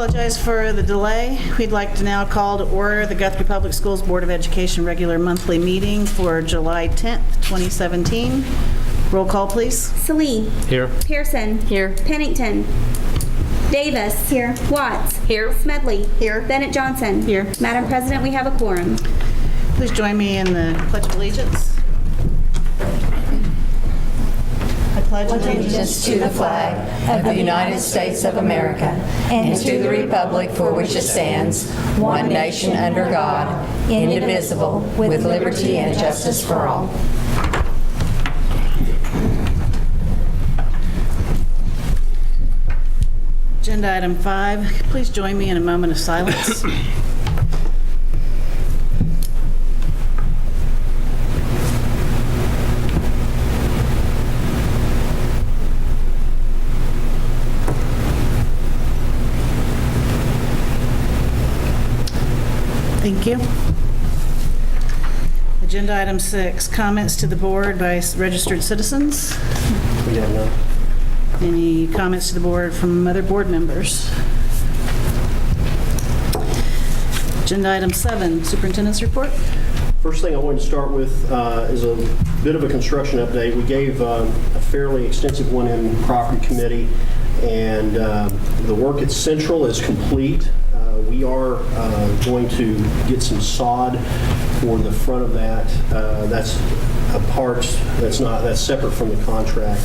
apologize for the delay. We'd like to now call to order the Guthrie Public Schools Board of Education regular monthly meeting for July 10th, 2017. Roll call, please. Salee. Here. Pearson. Here. Pennington. Davis. Here. Watts. Here. Smedley. Here. Bennett Johnson. Here. Madam President, we have a quorum. Please join me in the Pledge of Allegiance. I pledge Allegiance to the flag of the United States of America and to the republic for which it stands, one nation under God, indivisible, with liberty and justice for all. Agenda item 5. Please join me in a moment of silence. Thank you. Agenda item 6, comments to the board by registered citizens. We have none. Any comments to the board from other board members? Agenda item 7, superintendent's report. First thing I wanted to start with is a bit of a construction update. We gave a fairly extensive one in property committee, and the work at Central is complete. We are going to get some sod for the front of that. That's a part that's separate from the contract.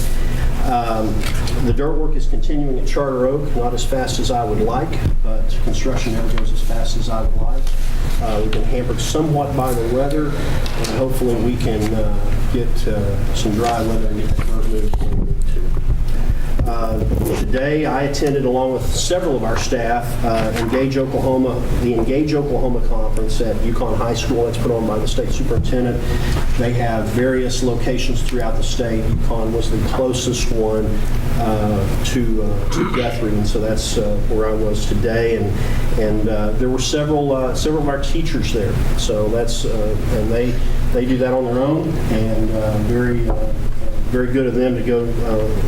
The dirt work is continuing at Charter Oak, not as fast as I would like, but construction never goes as fast as I would like. We've been hampered somewhat by the weather, and hopefully we can get some dry weather and get the dirt moved where we need to. Today, I attended, along with several of our staff, the Engage Oklahoma Conference at Yukon High School. It's put on by the state superintendent. They have various locations throughout the state. Yukon was the closest one to Guthrie, and so that's where I was today. And there were several of our teachers there. So that's and they do that on their own, and very good of them to go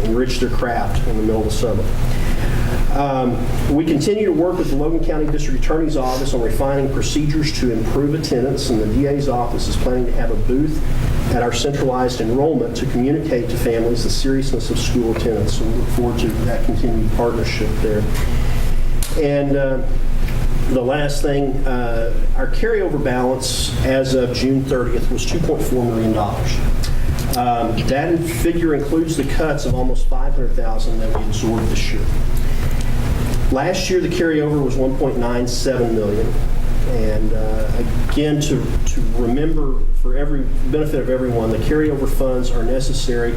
enrich their craft in the middle of the summer. We continue to work with the Logan County District Attorney's Office on refining procedures to improve attendance, and the DA's office is planning to have a booth at our centralized enrollment to communicate to families the seriousness of school attendance. So we look forward to that continued partnership there. And the last thing, our carryover balance as of June 30th was $2.4 million. That figure includes the cuts of almost $500,000 that we absorbed this year. Last year, the carryover was $1.97 million. And again, to remember, for every benefit of everyone, the carryover funds are necessary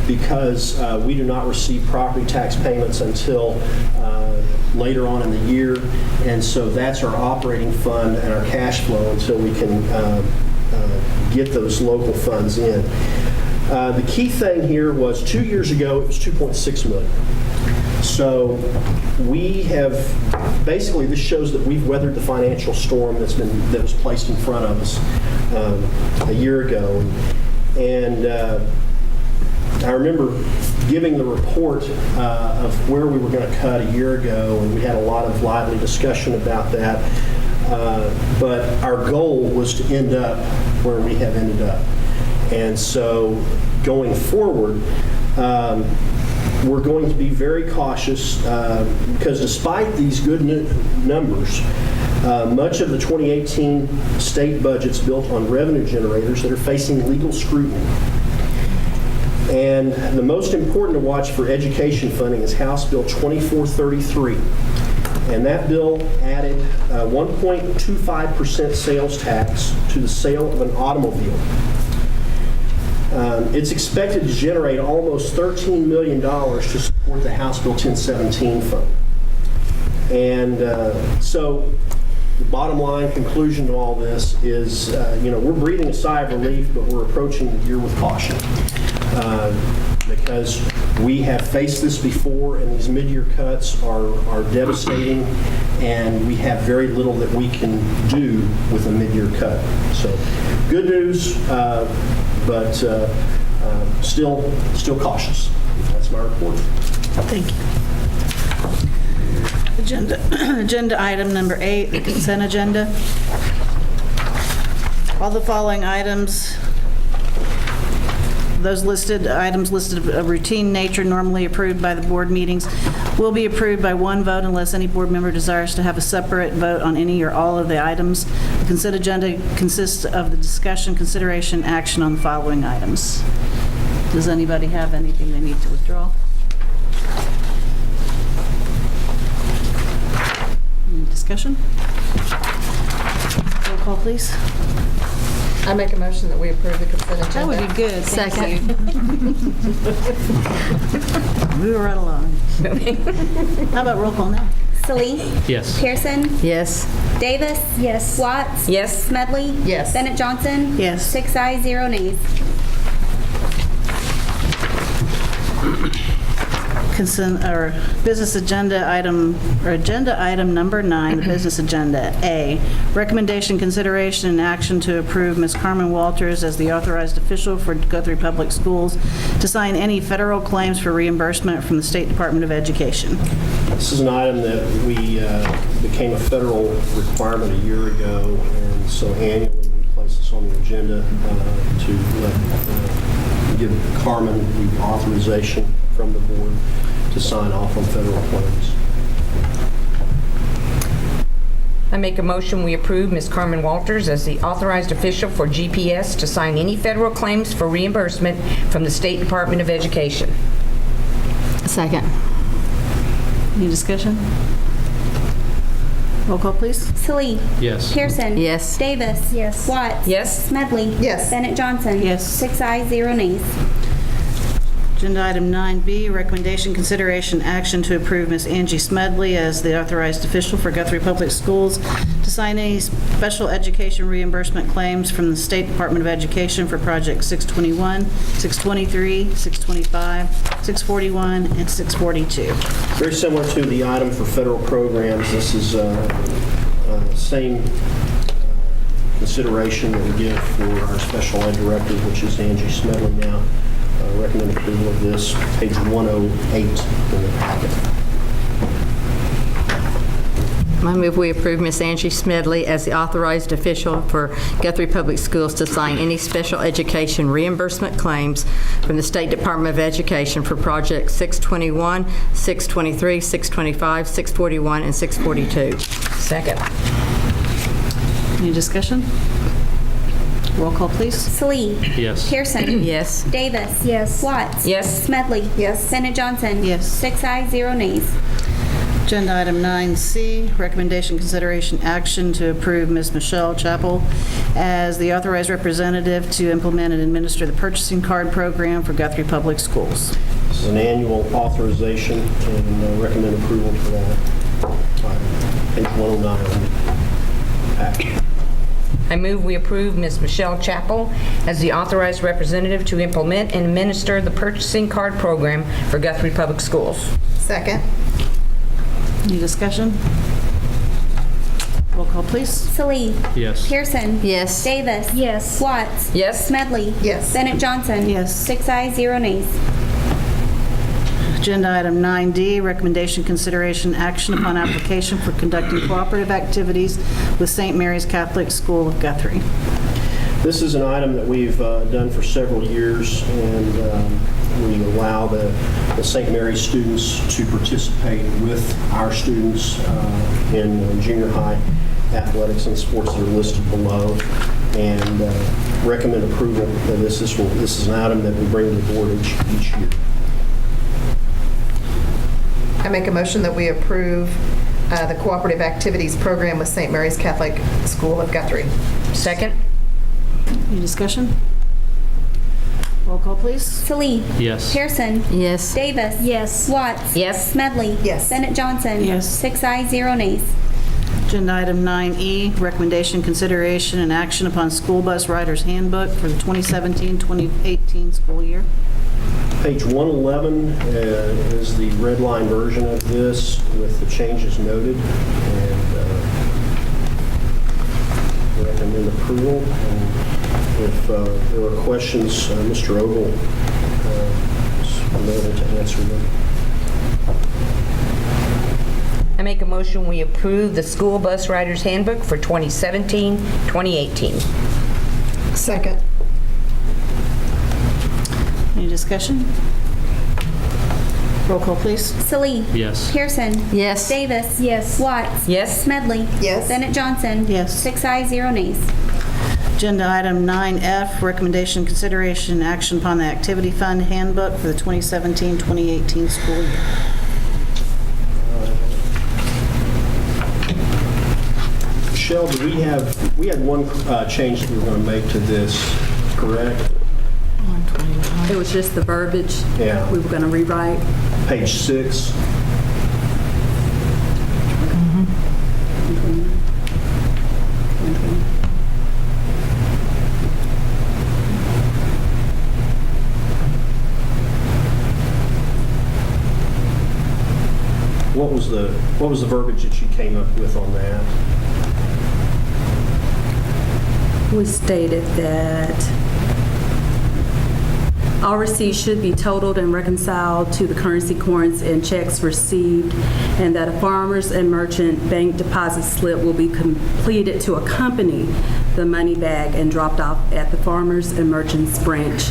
because we do not receive property tax payments until later on in the year. And so that's our operating fund and our cash flow until we can get those local funds in. The key thing here was 2 years ago, it was $2.6 million. So we have, basically this shows that we've weathered the financial storm that was placed in front of us a year ago. And I remember giving the report of where we were going to cut a year ago, and we had a lot of lively discussion about that. But our goal was to end up where we have ended up. And so going forward, we're going to be very cautious because despite these good numbers, much of the 2018 state budget's built on revenue generators that are facing legal scrutiny. And the most important to watch for education funding is House Bill 2433. And that bill added 1.25% sales tax to the sale of an automobile. It's expected to generate almost $13 million to support the House Bill 1017 fund. And so the bottom line conclusion to all this is, we're breathing a sigh of relief, but we're approaching the year with caution. Because we have faced this before, and these mid-year cuts are devastating, and we have very little that we can do with a mid-year cut. So, good news, but still cautious. That's my report. Thank you. Agenda item number 8, the consent agenda. All the following items, items listed of routine nature normally approved by the board meetings will be approved by one vote unless any board member desires to have a separate vote on any or all of the items. The consent agenda consists of the discussion, consideration, action on the following items. Does anybody have anything they need to withdraw? Any discussion? Roll call, please. I make a motion that we approve the consent agenda. That would be good. Thank Second. you. Move right along. How about roll call now? Salee. Yes. Pearson. Yes. Davis. Yes. Watts. Yes. Smedley. Yes. Bennett Johnson. Yes. 6 ayes, 0 nays. Consent, or business agenda item, or agenda item number 9, the business agenda. A, recommendation, consideration, and action to approve Ms. Carmen Walters as the authorized official for Guthrie Public Schools to sign any federal claims for reimbursement from the State Department of Education. This is an item that we became a federal requirement a year ago, and so annually we place this on the agenda to give Carmen the authorization from the board to sign off on federal claims. I make a motion we approve Ms. Carmen Walters as the authorized official for GPS to sign any federal claims for reimbursement from the State Department of Education. Second. Any discussion? Roll call, please. Salee. Yes. Pearson. Yes. Davis. Yes. Watts. Yes. Smedley. Yes. Bennett Johnson. Yes. 6 ayes, 0 nays. Agenda item 9B, recommendation, consideration, action to approve Ms. Angie Smedley as the authorized official for Guthrie Public Schools to sign any special education reimbursement claims from the State Department of Education for Project 621, 623, 625, 641, and 642. Very similar to the item for federal programs, this is same consideration that we give for our special ed director, which is Angie Smedley now. Recommend approval of this, page 108 in the packet. I move we approve Ms. Angie Smedley as the authorized official for Guthrie Public Schools to sign any special education reimbursement claims from the State Department of Education for Project 621, 623, 625, 641, and 642. Second. Any discussion? Roll call, please. Salee. Yes. Pearson. Yes. Davis. Yes. Watts. Yes. Smedley. Yes. Bennett Johnson. Yes. 6 ayes, 0 nays. Agenda item 9C, recommendation, consideration, action to approve Ms. Michelle Chappell as the authorized representative to implement and administer the purchasing card program for Guthrie Public Schools. This is an annual authorization and recommend approval for that. Page 109 in the packet. I move we approve Ms. Michelle Chappell as the authorized representative to implement and administer the purchasing card program for Guthrie Public Schools. Second. Any discussion? Roll call, please. Salee. Yes. Pearson. Yes. Davis. Yes. Watts. Yes. Smedley. Yes. Bennett Johnson. Yes. 6 ayes, 0 nays. Agenda item 9D, recommendation, consideration, action upon application for conducting cooperative activities with St. Mary's Catholic School of Guthrie. This is an item that we've done for several years, and we allow the St. Mary's students to participate with our students in junior high athletics and sports that are listed below, and recommend approval of this. This is an item that we bring to the board each year. I make a motion that we approve the Cooperative Activities Program with St. Mary's Catholic School of Guthrie. Second. Any discussion? Roll call, please. Salee. Yes. Pearson. Yes. Davis. Yes. Watts. Yes. Smedley. Yes. Bennett Johnson. Yes. 6 ayes, 0 nays. Agenda item 9E, recommendation, consideration, and action upon school bus riders handbook for the 2017-2018 school year. Page 111 is the red line version of this with the changes noted, and recommend approval. And if there are questions, Mr. Ogle is available to answer them. I make a motion we approve the School Bus Riders Handbook for 2017-2018. Second. Any discussion? Roll call, please. Salee. Yes. Pearson. Yes. Davis. Yes. Watts. Yes. Smedley. Yes. Bennett Johnson. Yes. 6 ayes, 0 nays. Agenda item 9F, recommendation, consideration, and action upon the Activity Fund Handbook for the 2017-2018 school year. Michelle, we had one change that we were going to make to this, correct? It was just the verbiage. Yeah. We were going to rewrite. Page 6. What was the verbiage that you came up with on that? We stated that all receipts should be totaled and reconciled to the currency coins and checks received, and that a farmer's and merchant bank deposit slip will be completed to accompany the money bag and dropped off at the farmer's and merchant's branch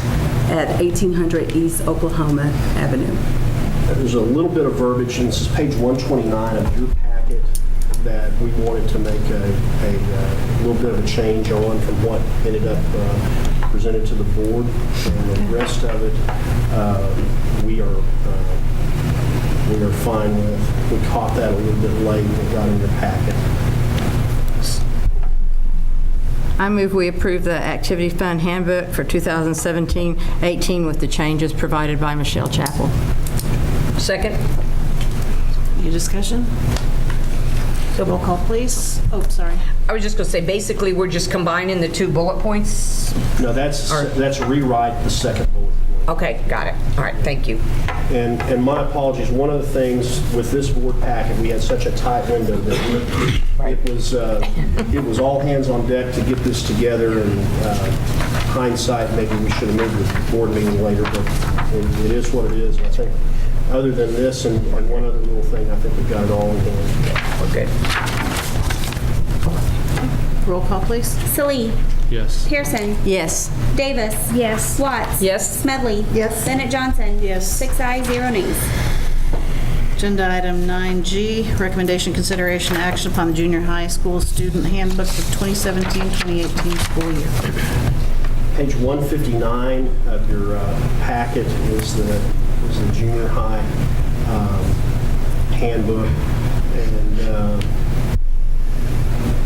at 1800 East Oklahoma Avenue. There's a little bit of verbiage, and this is page 129 of your packet, that we wanted to make a little bit of a change on from what ended up presented to the board. And the rest of it, we are fine with. We caught that a little bit late when it got in your packet. I move we approve the Activity Fund Handbook for 2017-18 with the changes provided by Michelle Chappell. Second? Any discussion? Roll call, please. Oh, sorry. I was just going to say, basically, we're just combining the 2 bullet points. No, that's rewrite the second bullet point. Okay, got it. All right, thank you. And my apologies, one of the things with this board packet, we had such a tight window that it was all hands on deck to get this together, and hindsight, maybe we should have moved the board meeting later, but it is what it is. I think other than this and one other little thing, I think we've got it all in hand. Okay. Roll call, please. Salee. Yes. Pearson. Yes. Davis. Yes. Watts. Yes. Smedley. Yes. Bennett Johnson. Yes. 6 ayes, 0 nays. Agenda item 9G, recommendation, consideration, action upon the junior high school student handbook for the 2017-2018 school year. Page 159 of your packet is the junior high handbook, and I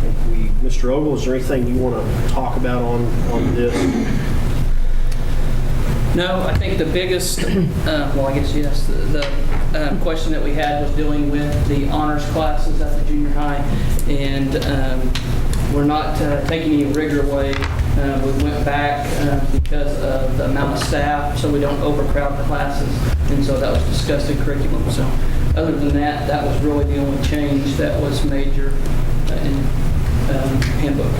think Mr. Ogle, is there anything you want to talk about on this? No, I think the biggest, well, I guess yes, the question that we had was dealing with the honors classes at the junior high, and we're not taking any rigor away. We went back because of the amount of staff, so we don't overcrowd the classes, and so that was discussed in curriculum. So other than that, that was really the only change that was major in handbook.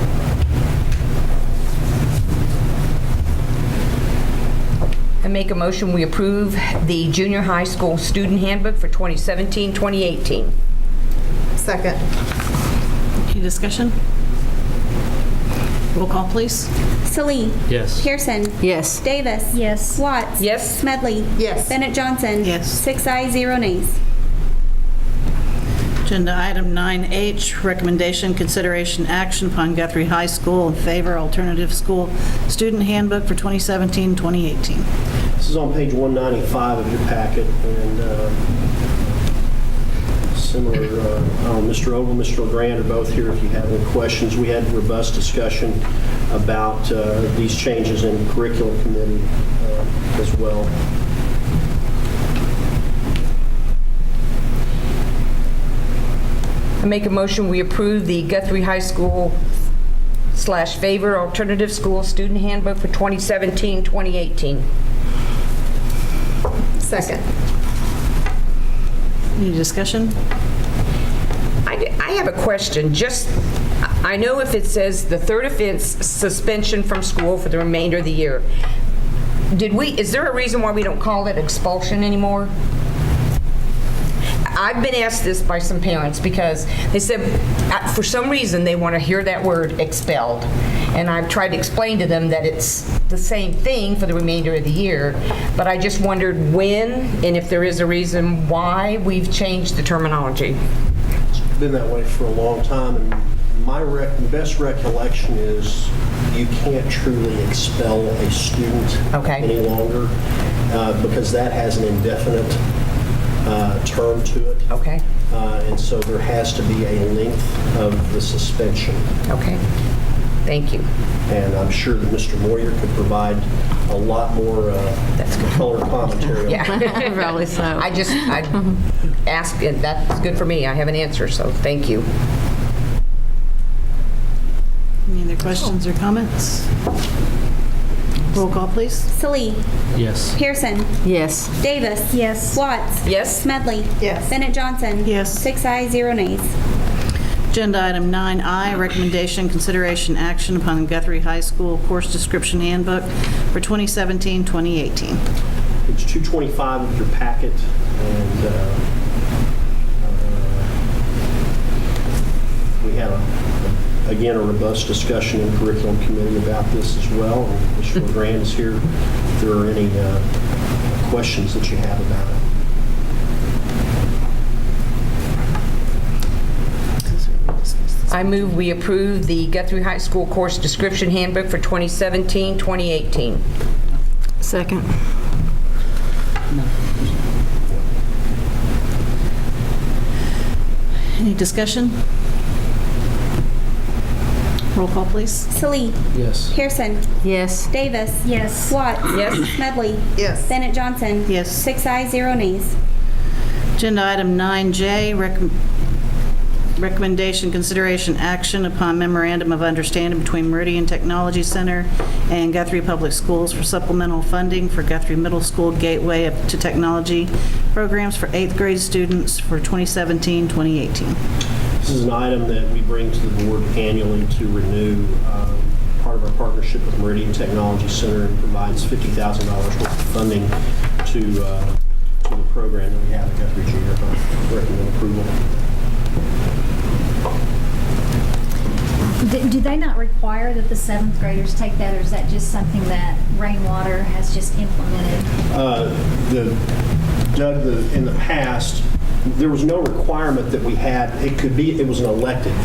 I make a motion we approve the junior high school student handbook for 2017-2018. Second. Any discussion? Roll call, please. Salee. Yes. Pearson. Yes. Davis. Yes. Watts. Yes. Smedley. Yes. Bennett Johnson. Yes. 6 ayes, 0 nays. Agenda item 9H, recommendation, consideration, action upon Guthrie High School in favor alternative school student handbook for 2017-2018. This is on page 195 of your packet, and similar, Mr. Ogle, Mr. LeGrand are both here if you have any questions. We had robust discussion about these changes in curriculum committee as well. I make a motion we approve the Guthrie High School / favor alternative school student handbook for 2017-2018. Second. Any discussion? I have a question. I know if it says the third offense, suspension from school for the remainder of the year, is there a reason why we don't call it expulsion anymore? I've been asked this by some parents because they said, for some reason, they want to hear that word expelled. And I've tried to explain to them that it's the same thing for the remainder of the year. But I just wondered when, and if there is a reason why we've changed the terminology. It's been that way for a long time, and my best recollection is you can't truly expel a student any longer because that has an indefinite term to it. Okay. And so there has to be a length of the suspension. Okay. Thank you. And I'm sure that Mr. Moyer could provide a lot more color commentary on that. Yeah. Probably so. I asked, and that's good for me. I have an answer, so thank you. Any other questions or comments? Roll call, please. Salee. Yes. Pearson. Yes. Davis. Yes. Watts. Yes? Smedley. Yes. Bennett Johnson. Yes. 6 ayes, 0 nays. Agenda item 9I, recommendation, consideration, action upon Guthrie High School Course Description Handbook for 2017-2018. Page 225 of your packet, and we had, again, a robust discussion in curriculum committee about this as well. And Mr. LeGrand is here if there are any questions that you have about it. I move we approve the Guthrie High School Course Description Handbook for 2017-2018. Second. Any discussion? Roll call, please. Salee. Yes. Pearson. Yes. Davis. Yes. Watts. Yes. Smedley. Yes. Bennett Johnson. Yes. 6 ayes, 0 nays. Agenda item 9J, recommendation, consideration, action upon memorandum of understanding between Meridian Technology Center and Guthrie Public Schools for supplemental funding for Guthrie Middle School Gateway to Technology programs for 8th grade students for 2017-2018. This is an item that we bring to the board annually to renew part of our partnership with Meridian Technology Center, and provides $50,000 worth of funding to the program that we have at Guthrie Junior High. Recommend approval. Do they not require that the 7th graders take that, or is that just something that Rainwater has just implemented? Doug, in the past, there was no requirement that we had. It was an elective.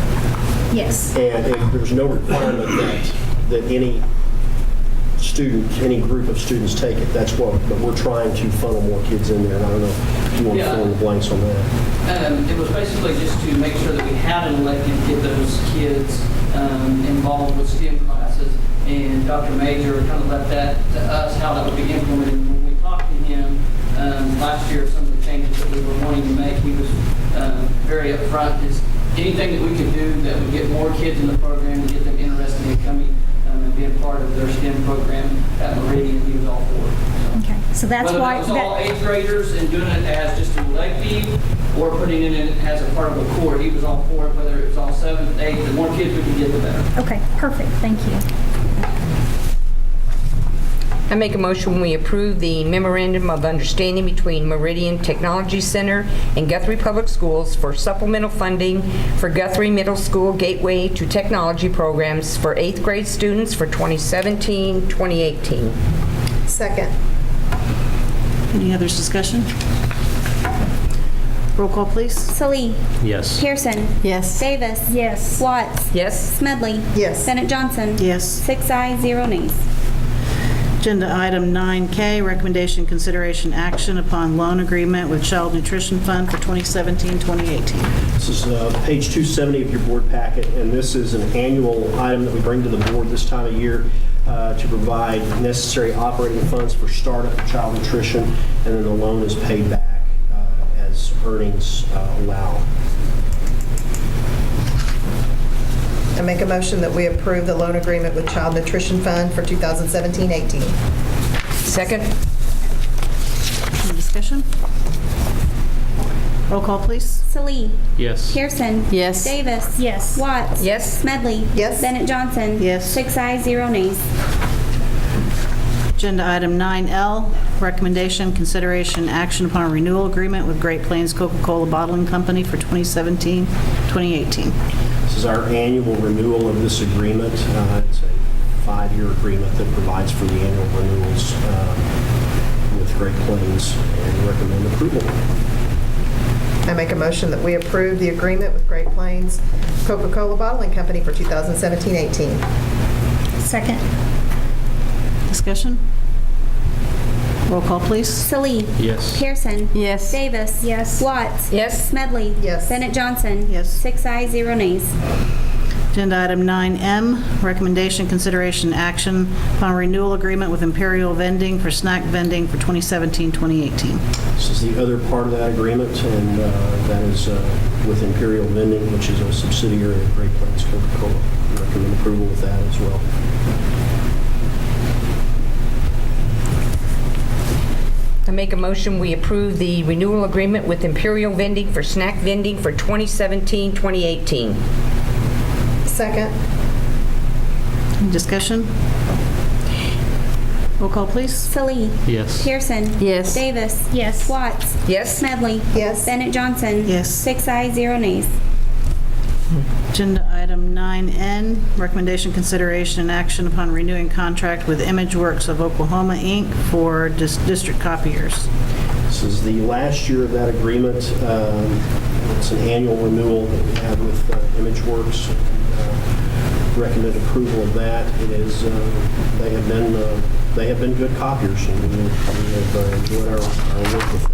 Yes. And there was no requirement that any student, any group of students take it. That's what, but we're trying to funnel more kids in there. And I don't know if you want to fill in the blanks on that. It was basically just to make sure that we had an elective to get those kids involved with STEM classes. And Dr. Major kind of left that to us, how that would be implemented. When we talked to him last year, some of the changes that we were wanting to make, he was very upfront. Is anything that we could do that would get more kids in the program and get them interested in coming and being part of their STEM program at Meridian, he was all for it. Okay, so that's Whether why. that was all 8th graders and doing it as just an elective or putting it in as a part of a core, he was all for it. Whether it was all 7th, 8th, the more kids we can get, the better. Okay, perfect, thank you. I make a motion we approve the memorandum of understanding between Meridian Technology Center and Guthrie Public Schools for supplemental funding for Guthrie Middle School Gateway to Technology programs for 8th grade students for 2017-2018. Second. Any other discussion? Roll call, please. Salee. Yes. Pearson. Yes. Davis. Yes. Watts. Yes? Smedley. Yes. Bennett Johnson. Yes. 6 ayes, 0 nays. Agenda item 9K, recommendation, consideration, action upon loan agreement with Child Nutrition Fund for 2017-2018. This is page 270 of your board packet, and this is an annual item that we bring to the board this time of year to provide necessary operating funds for startup of child nutrition, and then the loan is paid back as earnings allow. I make a motion that we approve the loan agreement with Child Nutrition Fund for 2017-18. Second? Any discussion? Roll call, please. Salee. Yes. Pearson. Yes. Davis. Yes. Watts. Yes? Smedley. Yes. Bennett Johnson. Yes. 6 ayes, 0 nays. Agenda item 9L, recommendation, consideration, action upon a renewal agreement with Great Plains Coca-Cola Bottling Company for 2017-2018. This is our annual renewal of this agreement. It's a 5-year agreement that provides for the annual renewals with Great Plains, and recommend approval. I make a motion that we approve the agreement with Great Plains Coca-Cola Bottling Company for 2017-18. Second. Discussion? Roll call, please. Salee. Yes. Pearson. Yes. Davis. Yes. Watts. Yes. Smedley. Yes. Bennett Johnson. Yes. 6 ayes, 0 nays. Agenda item 9M, recommendation, consideration, action upon renewal agreement with Imperial Vending for snack vending for 2017-2018. This is the other part of that agreement, and that is with Imperial Vending, which is a subsidiary of Great Plains Coca-Cola. We recommend approval with that as well. I make a motion, we approve the renewal agreement with Imperial Vending for snack vending for 2017-2018. Second. Any discussion? Roll call, please. Salee. Yes. Pearson. Yes. Davis. Yes. Watts. Yes. Smedley. Yes. Bennett Johnson. Yes. 6 ayes, 0 nays. Agenda item 9N, recommendation, consideration, and action upon renewing contract with ImageWorks of Oklahoma, Inc. for district copiers. This is the last year of that agreement. It's an annual renewal that we have with ImageWorks. Recommend approval of that. It is, they have been good copiers, and we have enjoyed our work with them.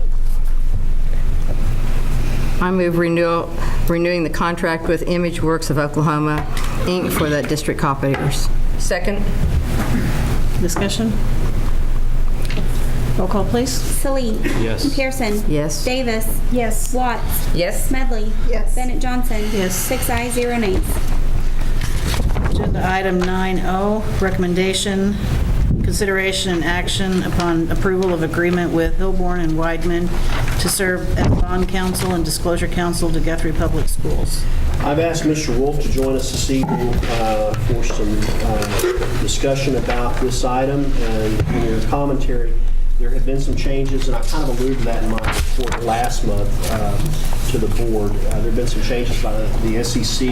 I move renewing the contract with ImageWorks of Oklahoma, Inc. for the district copiers. Second. Discussion? Roll call, please. Salee. Yes. Pearson. Yes. Davis. Yes. Watts. Yes. Smedley. Yes. Bennett Johnson. Yes. 6 ayes, 0 nays. Agenda item 9O, recommendation, consideration, and action upon approval of agreement with Hilborn and Weidman to serve as bond counsel and disclosure counsel to Guthrie Public Schools. I've asked Mr. Wolf to join us this evening for some discussion about this item, and in your commentary, there have been some changes, and I kind of alluded to that in my report last month to the board. There have been some changes by the SEC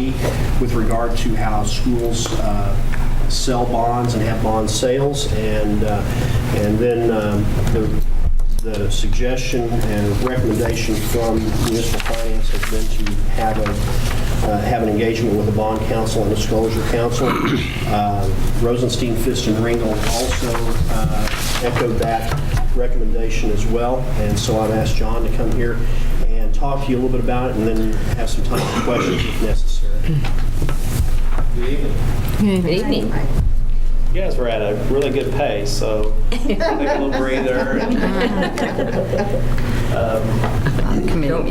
with regard to how schools sell bonds and have bond sales, and then the suggestion and recommendation from municipal finance has been to have an engagement with a bond counsel and a disclosure counsel. Rosenstein, Fist, and Ringel also echoed that recommendation as well, and so I've asked John to come here and talk to you a little bit about it, and then have some time for questions if necessary. Good evening. Good evening. You guys were at a really good pace, so take a little breather.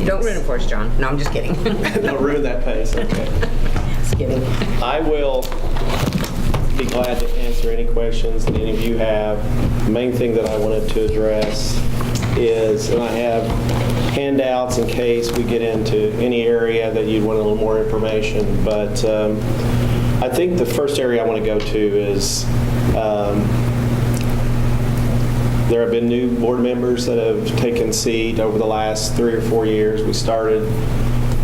Don't ruin it for us, John. No, I'm just kidding. Don't ruin that pace, okay. Just kidding. I will be glad to answer any questions that any of you have. The main thing that I wanted to address is, and I have handouts in case we get into any area that you'd want a little more information, but I think the first area I want to go to is there have been new board members that have taken seat over the last 3 or 4 years. We started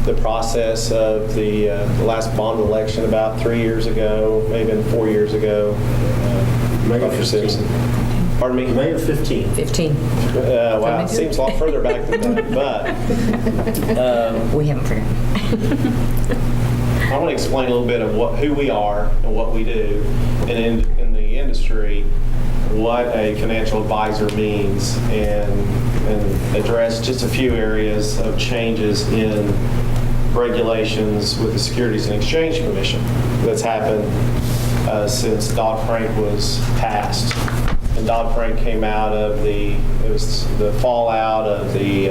the process of the last bond election about 3 years ago, maybe 4 years ago. Dr. Simpson. Pardon me? May of 15. 15. Wow, it seems a lot further back than that, but We haven't forgotten. I want to explain a little bit of who we are and what we do, and in the industry, what a financial advisor means, and address just a few areas of changes in regulations with the Securities and Exchange Commission that's happened since Dodd-Frank was passed. And Dodd-Frank came out of the fallout of the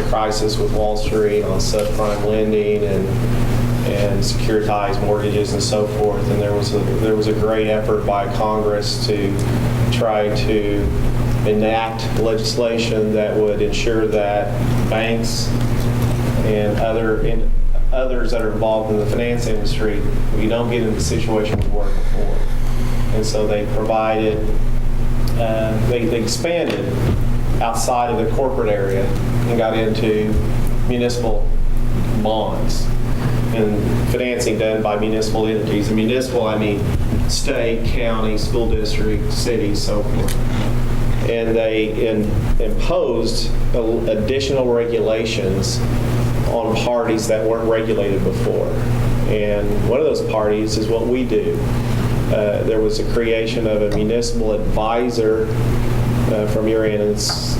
crisis with Wall Street on subprime lending and securitized mortgages and so forth. And there was a great effort by Congress to try to enact legislation that would ensure that banks and others that are involved in the finance industry, we don't get into the situation we were before. And so they provided they expanded outside of the corporate area and got into municipal bonds and financing done by municipal entities. And municipal, I mean state, county, school district, cities, so forth. And they imposed additional regulations on parties that weren't regulated before. And one of those parties is what we do. There was a creation of a municipal advisor from your end. It's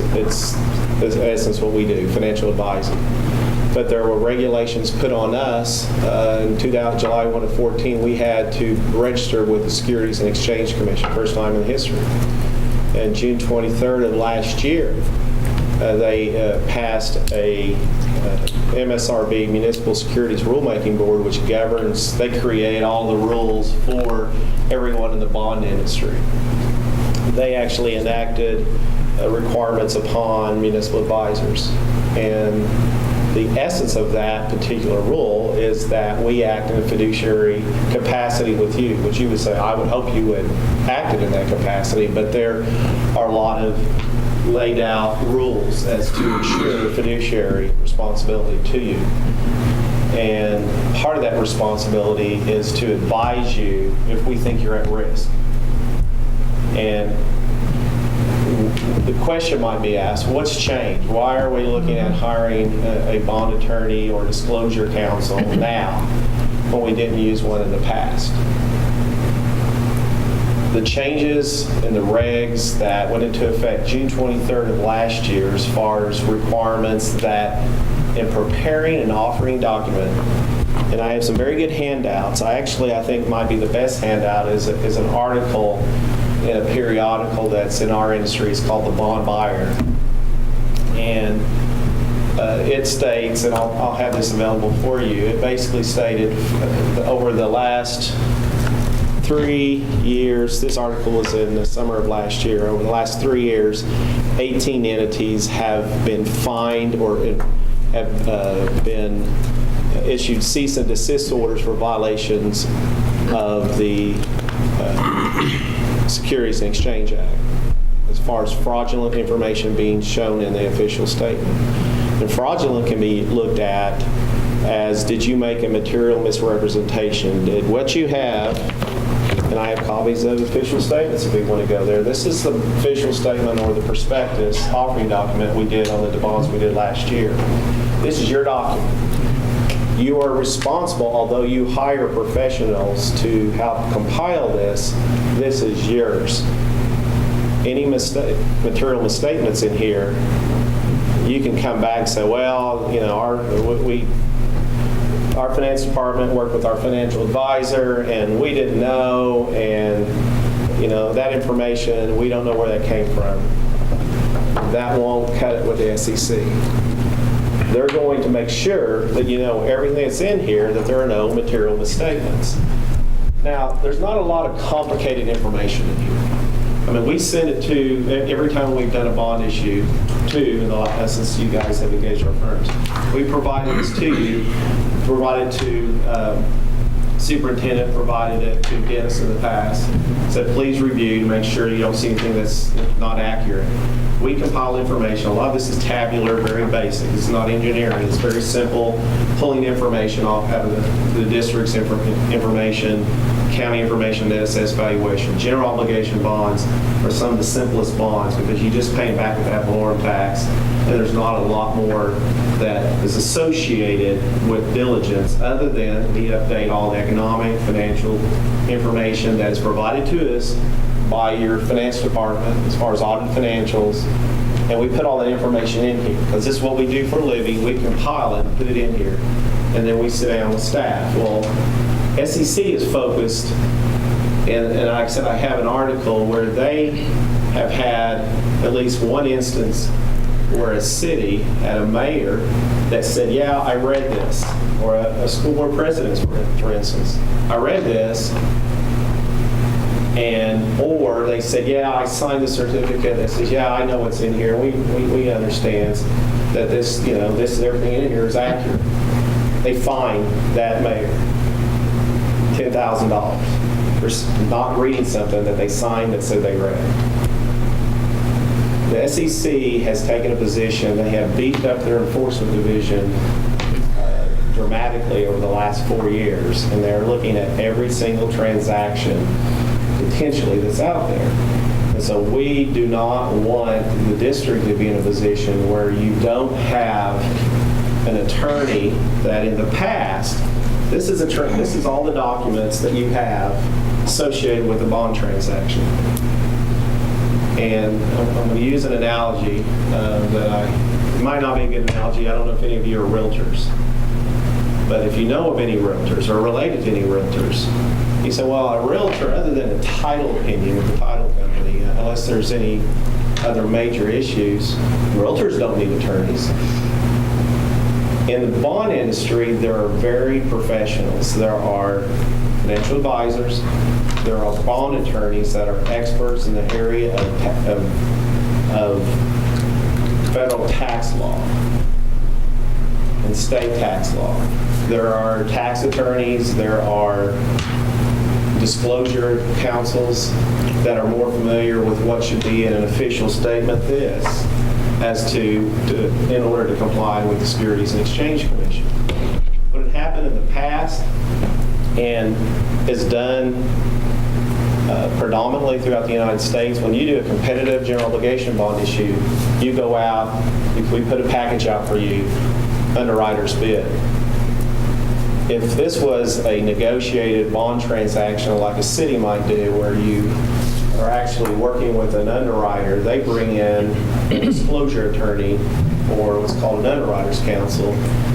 in essence what we do, financial advising. But there were regulations put on us. In July 1 of 14, we had to register with the Securities and Exchange Commission, first time in history. And June 23rd of last year, they passed a MSRB, Municipal Securities Rulemaking Board, which governs, they create all the rules for everyone in the bond industry. They actually enacted requirements upon municipal advisors. And the essence of that particular rule is that we act in a fiduciary capacity with you, which you would say, I would hope you would act in that capacity, but there are a lot of laid out rules as to ensure fiduciary responsibility to you. And part of that responsibility is to advise you if we think you're at risk. And the question might be asked, what's changed? Why are we looking at hiring a bond attorney or disclosure counsel now when we didn't use one in the past? The changes in the regs that went into effect June 23rd of last year, as far as requirements that in preparing and offering document, and I have some very good handouts. I think might be the best handout is an article in a periodical that's in our industry. It's called The Bond Buyer. And it states, and I'll have this available for you, it basically stated over the last 3 years, this article was in the summer of last year, over the last 3 years, 18 entities have been fined or have been issued cease and desist orders for violations of the Securities and Exchange Act, as far as fraudulent information being shown in the official statement. And fraudulent can be looked at as, did you make a material misrepresentation? Did what you have, and I have copies of official statements if we want to go there. This is the official statement or the prospectus offering document we did on the bonds we did last year. This is your document. You are responsible, although you hire professionals to help compile this is yours. Any material misstatements in here, you can come back and say, well, you know, our finance department worked with our financial advisor and we didn't know, and you know, that information, we don't know where that came from. That won't cut it with the SEC. They're going to make sure that you know everything that's in here, that there are no material misstatements. Now, there's not a lot of complicated information in here. I mean, we send it to, every time we've done a bond issue, since you guys have engaged our firms, we provided this to you, provided to superintendent, provided it to Dennis in the past, said please review to make sure you don't see anything that's not accurate. We compile information. A lot of this is tabular, very basic. It's not engineering. It's very simple, pulling information off out of the district's information, county information, net assessed valuation. General obligation bonds are some of the simplest bonds because you just pay back with ad valorem tax, and there's not a lot more that is associated with diligence other than we update all the economic, financial information that is provided to us by your finance department as far as audit financials, and we put all that information in here because this is what we do for a living. We compile it and put it in here, and then we sit down with staff. Well, SEC is focused, and like I said, I have an article where they have had at least one instance where a city had a mayor that said, yeah, I read this, or a school board president, for instance, I read this, or they said, yeah, I signed the certificate that says, yeah, I know what's in here. We understand that this, you know, everything in here is accurate. They fined that mayor $10,000 for not reading something that they signed that said they read. The SEC has taken a position, they have beefed up their enforcement division dramatically over the last 4 years, and they're looking at every single transaction potentially that's out there. And so we do not want the district to be in a position where you don't have an attorney that in the past, this is all the documents that you have associated with a bond transaction. And I'm going to use an analogy it might not be a good analogy. I don't know if any of you are realtors. But if you know of any realtors or related to any realtors, you say, well, a realtor, other than a title opinion with the title company, unless there's any other major issues, realtors don't need attorneys. In the bond industry, there are very professionals. There are financial advisors. There are bond attorneys that are experts in the area of federal tax law and state tax law. There are tax attorneys. There are disclosure counsels that are more familiar with what should be in an official statement in order to comply with the Securities and Exchange Commission. What had happened in the past and is done predominantly throughout the United States, when you do a competitive general obligation bond issue, you go out, we put a package out for you, underwriter's bid. If this was a negotiated bond transaction like a city might do, where you are actually working with an underwriter, they bring in a disclosure attorney or what's called an underwriter's counsel,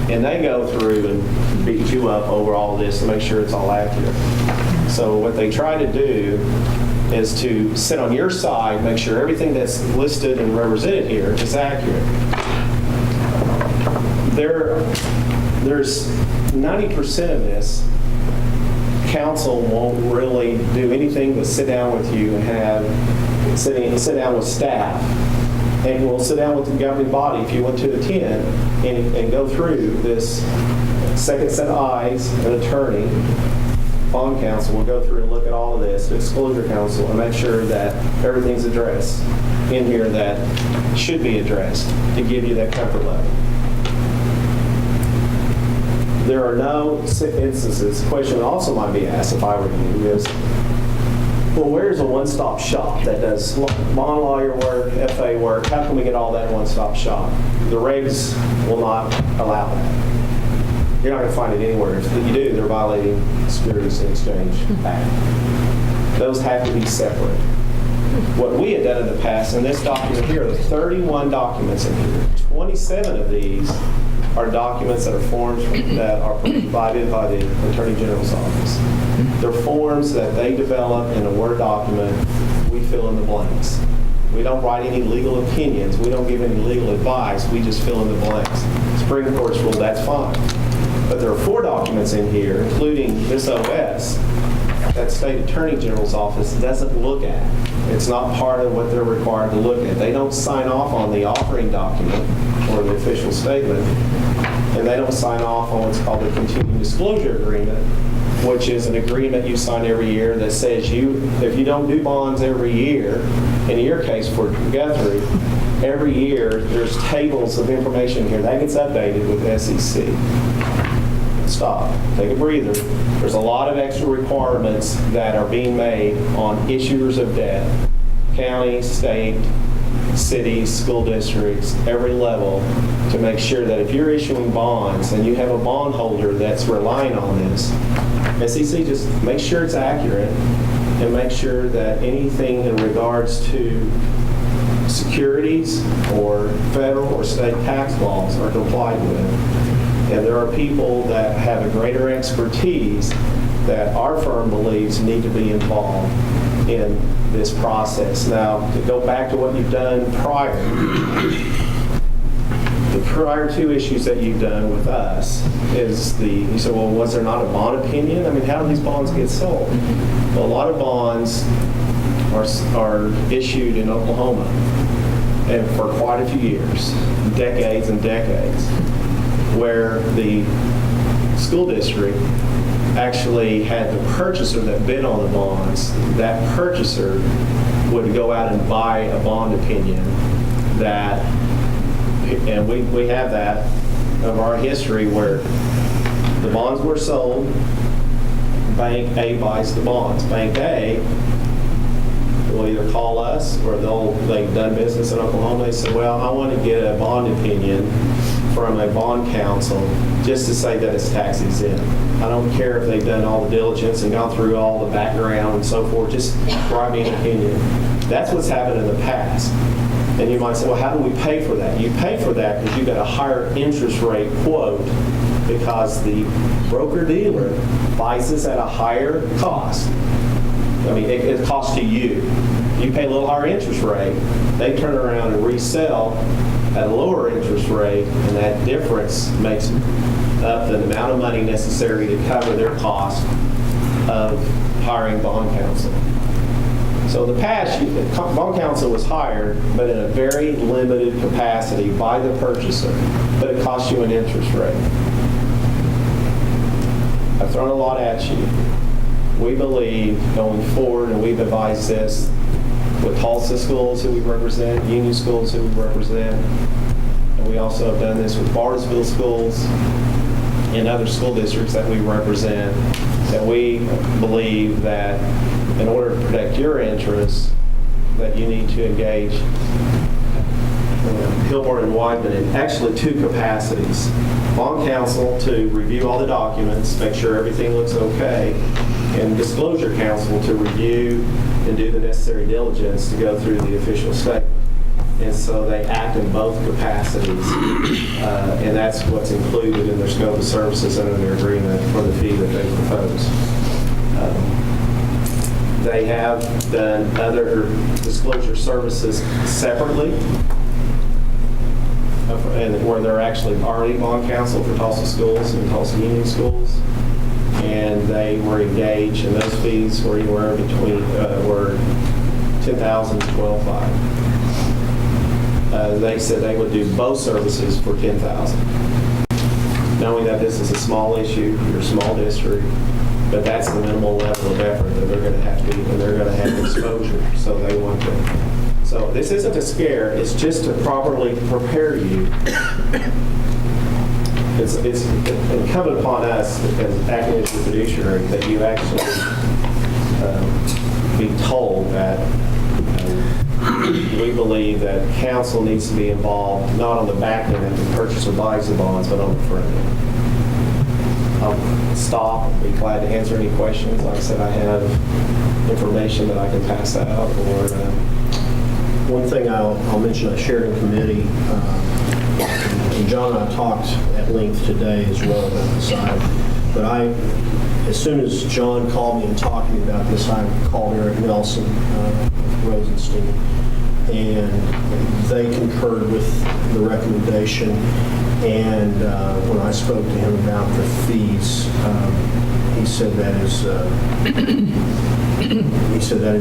and they go through and beat you up over all this to make sure it's all accurate. So what they try to do is to sit on your side, make sure everything that's listed and represented here is accurate. There's 90% of this, counsel won't really do anything but sit down with you and sit down with staff. And we'll sit down with the governing body if you want to attend and go through this second set of eyes, an attorney, bond counsel will go through and look at all of this, disclosure counsel, and make sure that everything's addressed in here that should be addressed to give you that comfort level. There are no instances. The question also might be asked if I were you is, well, where's a one-stop shop that does bond lawyer work, FA work? How can we get all that in one-stop shop? The regs will not allow that. You're not going to find it anywhere. If you do, they're violating the Securities and Exchange Act. Those have to be separate. What we had done in the past, in this document here, there are 31 documents in here. 27 of these are documents that are forms that are provided by the Attorney General's office. They're forms that they develop in a Word document. We fill in the blanks. We don't write any legal opinions. We don't give any legal advice. We just fill in the blanks. Supreme Court's ruled that's fine. But there are 4 documents in here, including this OS, that State Attorney General's office doesn't look at. It's not part of what they're required to look at. They don't sign off on the offering document or the official statement, and they don't sign off on what's called the Continuing Disclosure Agreement, which is an agreement you sign every year that says if you don't do bonds every year, in your case for Guthrie, every year there's tables of information here. That gets updated with the SEC. Stop. Take a breather. There's a lot of extra requirements that are being made on issuers of debt, county, state, cities, school districts, every level, to make sure that if you're issuing bonds and you have a bondholder that's relying on this, SEC just make sure it's accurate and make sure that anything in regards to securities or federal or state tax laws are complied with. And there are people that have a greater expertise that our firm believes need to be involved in this process. Now, to go back to what you've done prior, the prior 2 issues that you've done with us is you said, well, was there not a bond opinion? I mean, how do these bonds get sold? Well, a lot of bonds are issued in Oklahoma and for quite a few years, decades and decades, where the school district actually had the purchaser that bid on the bonds. That purchaser would go out and buy a bond opinion that, and we have that of our history where the bonds were sold, Bank A buys the bonds. Bank A will either call us or they've done business in Oklahoma. They say, well, I want to get a bond opinion from a bond counsel just to say that it's tax exempt. I don't care if they've done all the diligence and gone through all the background and so forth, just write me an opinion. That's what's happened in the past. And you might say, well, how do we pay for that? You pay for that because you got a higher interest rate quote because the broker-dealer buys this at a higher cost. I mean, it costs to you. You pay a little higher interest rate, they turn around and resell at a lower interest rate, and that difference makes up the amount of money necessary to cover their cost of hiring bond counsel. So in the past, bond counsel was hired, but in a very limited capacity by the purchaser, but it cost you an interest rate. I've thrown a lot at you. We believe going forward, and we've advised this with Tulsa schools who we represent, Union schools who we represent, and we also have done this with Bartlesville schools and other school districts that we represent, that we believe that in order to protect your interests, that you need to engage Hilborn and Weidman in actually two capacities. Bond counsel to review all the documents, make sure everything looks okay, and disclosure counsel to review and do the necessary diligence to go through the official statement. And so they act in both capacities, and that's what's included in their scope of services under their agreement for the fee that they propose. They have done other disclosure services separately, and where they're actually already bond counsel for Tulsa schools and Tulsa Union schools, and they were engaged, and those fees were anywhere between were $10,000 to $12,500. They said they would do both services for $10,000. Knowing that this is a small issue, you're a small district, but that's the minimal level of effort that they're going to have to do, and they're going to have exposure, so they want to. So this isn't to scare, it's just to properly prepare you. It's incumbent upon us as acting as your fiduciary that you actually be told that we believe that counsel needs to be involved, not on the back end if the purchaser buys the bonds, but on the front end. I'll stop and be glad to answer any questions. Like I said, I have information that I can pass out. Or one thing I'll mention, I shared in committee, and John and I talked at length today as well about this item, but as soon as John called me and talked to me about this, I called Eric Nelson, Rosenstein, and they concurred with the recommendation. And when I spoke to him about the fees, he said that is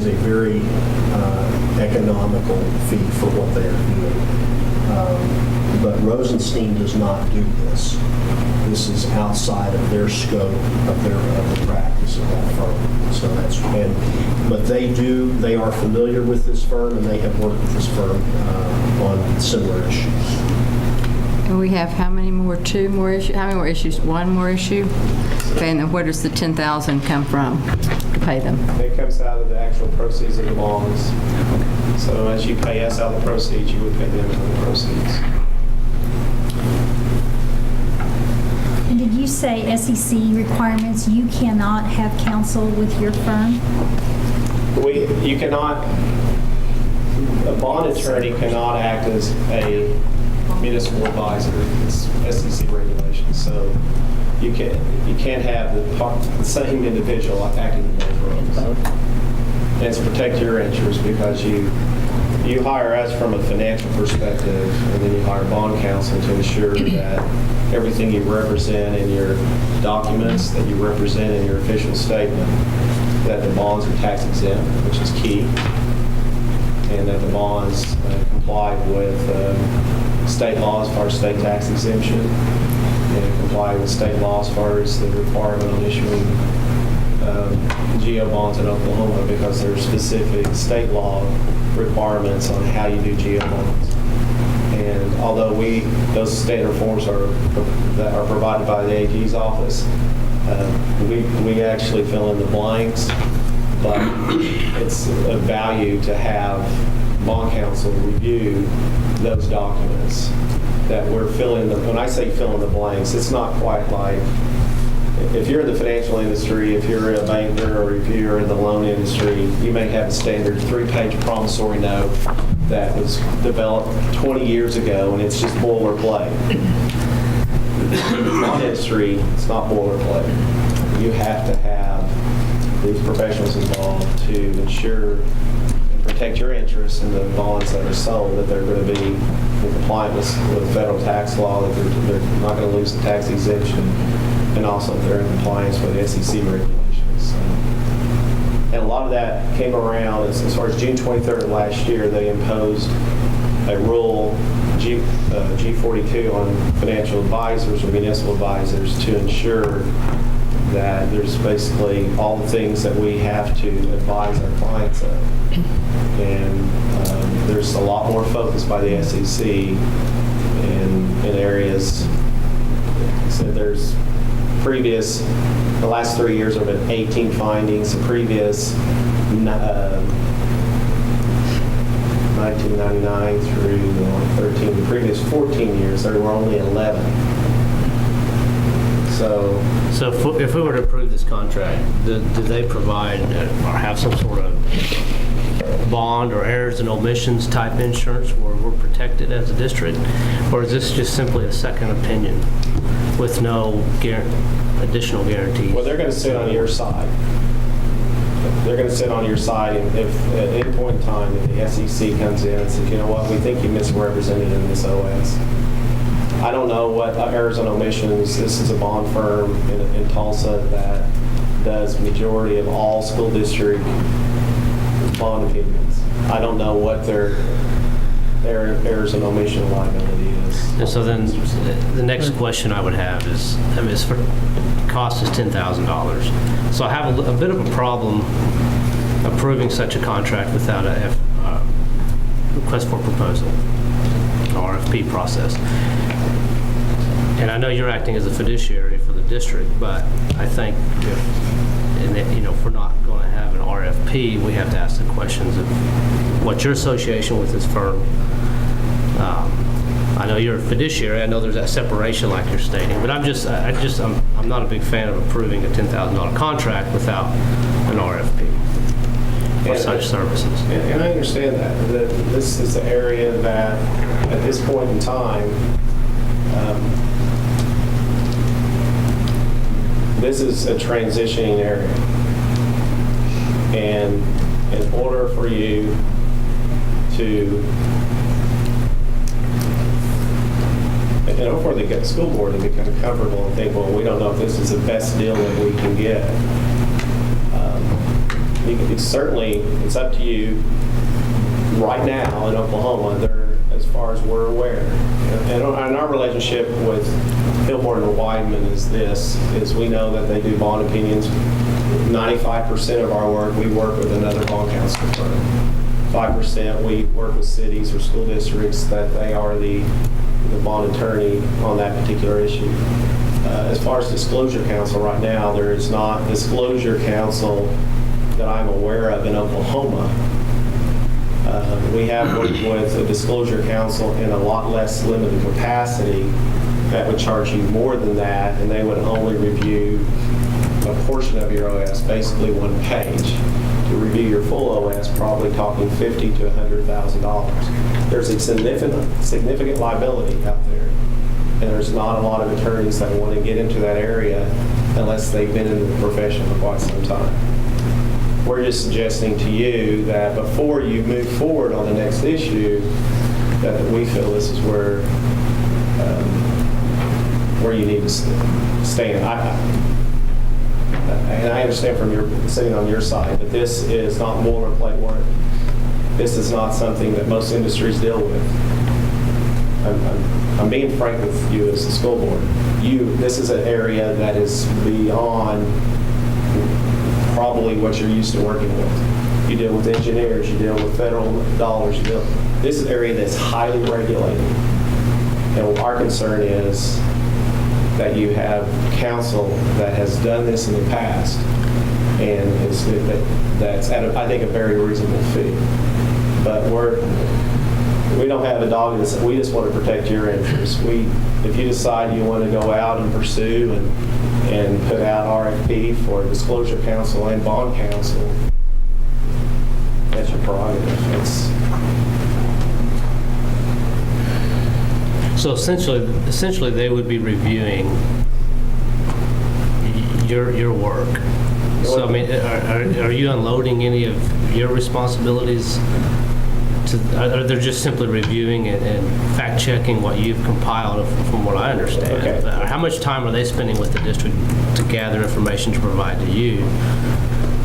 a very economical fee for what they are doing. But Rosenstein does not do this. This is outside of their scope of the practice of that firm. So but they are familiar with this firm, and they have worked with this firm on similar issues. And we have how many more? Two more issues? How many more issues? One more issue? Okay, and then where does the $10,000 come from to pay them? it comes out of the actual proceeds of the bonds. So as you pay us out the proceeds, you would pay them out the proceeds. And did you say SEC requirements, you cannot have counsel with your firm? You cannot, a bond attorney cannot act as a municipal advisor. It's SEC regulations. So you can't have the same individual acting in both roles. And it's to protect your interests because you hire us from a financial perspective, and then you hire bond counsel to ensure that everything you represent in your documents, that you represent in your official statement, that the bonds are tax exempt, which is key, and that the bonds comply with state law as far as state tax exemption, and comply with state law as far as the requirement on issuing GO bonds in Oklahoma, because there's specific state law requirements on how you do geo bonds. And although those standard forms that are provided by the AG's office, we actually fill in the blanks, but it's of value to have bond counsel review those documents that we're filling. When I say fill in the blanks, it's not quite like, if you're in the financial industry, if you're a banker, or if you're in the loan industry, you may have a standard 3-page promissory note that was developed 20 years ago, and it's just boilerplate. In the bond industry, it's not boilerplate. You have to have these professionals involved to ensure and protect your interests in the bonds that are sold, that they're going to be in compliance with federal tax law, that they're not going to lose the tax exemption, and also they're in compliance with SEC regulations. And a lot of that came around as far as June 23rd of last year. They imposed a rule, G42, on financial advisors or municipal advisors to ensure that there's basically all the things that we have to advise our clients of. And there's a lot more focus by the SEC in areas. So there's the last 3 years there have been 18 findings. The previous 1999 through 13, the previous 14 years, there were only 11. So if we were to approve this contract, do they provide or have some sort of bond or errors and omissions type insurance where we're protected as a district? Or is this just simply a second opinion with no additional guarantees? Well, they're going to sit on your side. They're going to sit on your side, and if at any point in time, if the SEC comes in and says, you know what, we think you misrepresented in this OS. I don't know what errors and omissions. This is a bond firm in Tulsa that does majority of all school district bond opinions. I don't know what their errors and omission liability is. And so then the next question I would have is, cost is $10,000. So I have a bit of a problem approving such a contract without a request for proposal, RFP process. And I know you're acting as a fiduciary for the district, but I think if we're not going to have an RFP, we have to ask the questions of what's your association with this firm. I know you're a fiduciary. I know there's that separation like you're stating, but I'm not a big fan of approving a $10,000 contract without an RFP for such services. And I understand that this is the area that at this point in time, this is a transitioning area. And in order for you to, for the school board to become comfortable and think, well, we don't know if this is the best deal that we can get. It's up to you. Right now in Oklahoma, as far as we're aware, and our relationship with Hillborn and Weidman is we know that they do bond opinions. 95% of our work, we work with another bond counsel firm. 5% we work with cities or school districts that they are the bond attorney on that particular issue. As far as disclosure counsel right now, there is not disclosure counsel that I'm aware of in Oklahoma. We have worked with a disclosure counsel in a lot less limited capacity that would charge you more than that, and they would only review a portion of your OS, basically one page. To review your full OS, probably talking $50,000 to $100,000. There's a significant liability out there, and there's not a lot of attorneys that want to get into that area unless they've been in the profession for quite some time. We're just suggesting to you that before you move forward on the next issue, that we feel this is where you need to stand. And I understand from your sitting on your side, but this is not boilerplate work. This is not something that most industries deal with. I'm being frank with you as a school board. This is an area that is beyond probably what you're used to working with. you deal with engineers, you deal with federal dollars, this is an area that's highly regulated. And our concern is that you have council that has done this in the past, and that's at, I think, a very reasonable fee. But we don't have a dog in this. We just want to protect your interests. If you decide you want to go out and pursue and put out RFP for disclosure counsel and bond counsel, that's your prerogative. So essentially, they would be reviewing your work. So I mean, are you unloading any of your responsibilities? Are they just simply reviewing and fact checking what you've compiled, from what I understand? Okay. How much time are they spending with the district to gather information to provide to you?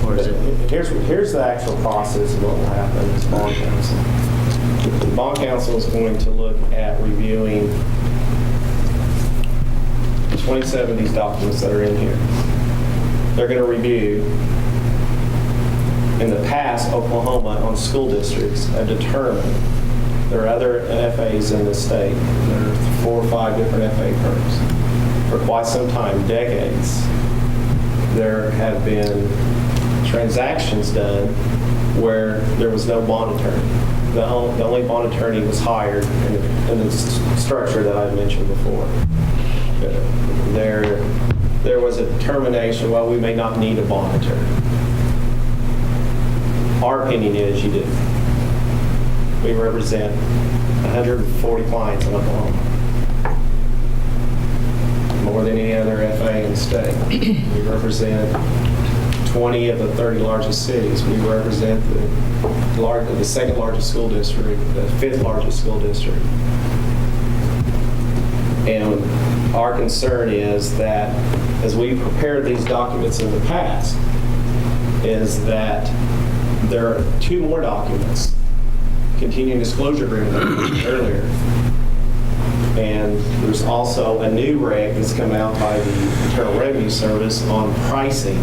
Or is it? Here's the actual process of what will happen is bond counsel. The bond counsel is going to look at reviewing 27 of these documents that are in here. They're going to review. In the past, Oklahoma on school districts have determined there are other FAs in the state. There are 4 or 5 different FA firms. For quite some time, decades, there have been transactions done where there was no bond attorney. The only bond attorney was hired in the structure that I mentioned before. There was a determination, well, we may not need a bond attorney. Our opinion is you do. We represent 140 clients in Oklahoma, more than any other FA in the state. We represent 20 of the 30 largest cities. We represent the second largest school district, the 5th largest school district. And our concern is that as we prepared these documents in the past, is that there are 2 more documents, continuing disclosure agreement that I mentioned earlier. And there's also a new reg that's come out by the Internal Revenue Service on pricing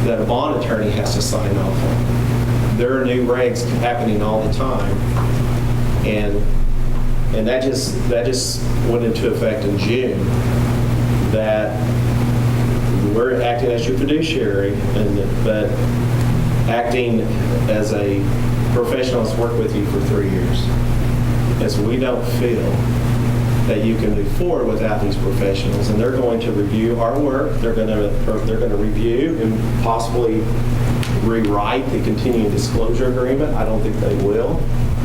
that a bond attorney has to sign off on. There are new regs happening all the time. And that just went into effect in June, that we're acting as your fiduciary, but acting as a professional that's worked with you for 3 years. As we don't feel that you can move forward without these professionals, and they're going to review our work. They're going to review and possibly rewrite the continuing disclosure agreement. I don't think they will,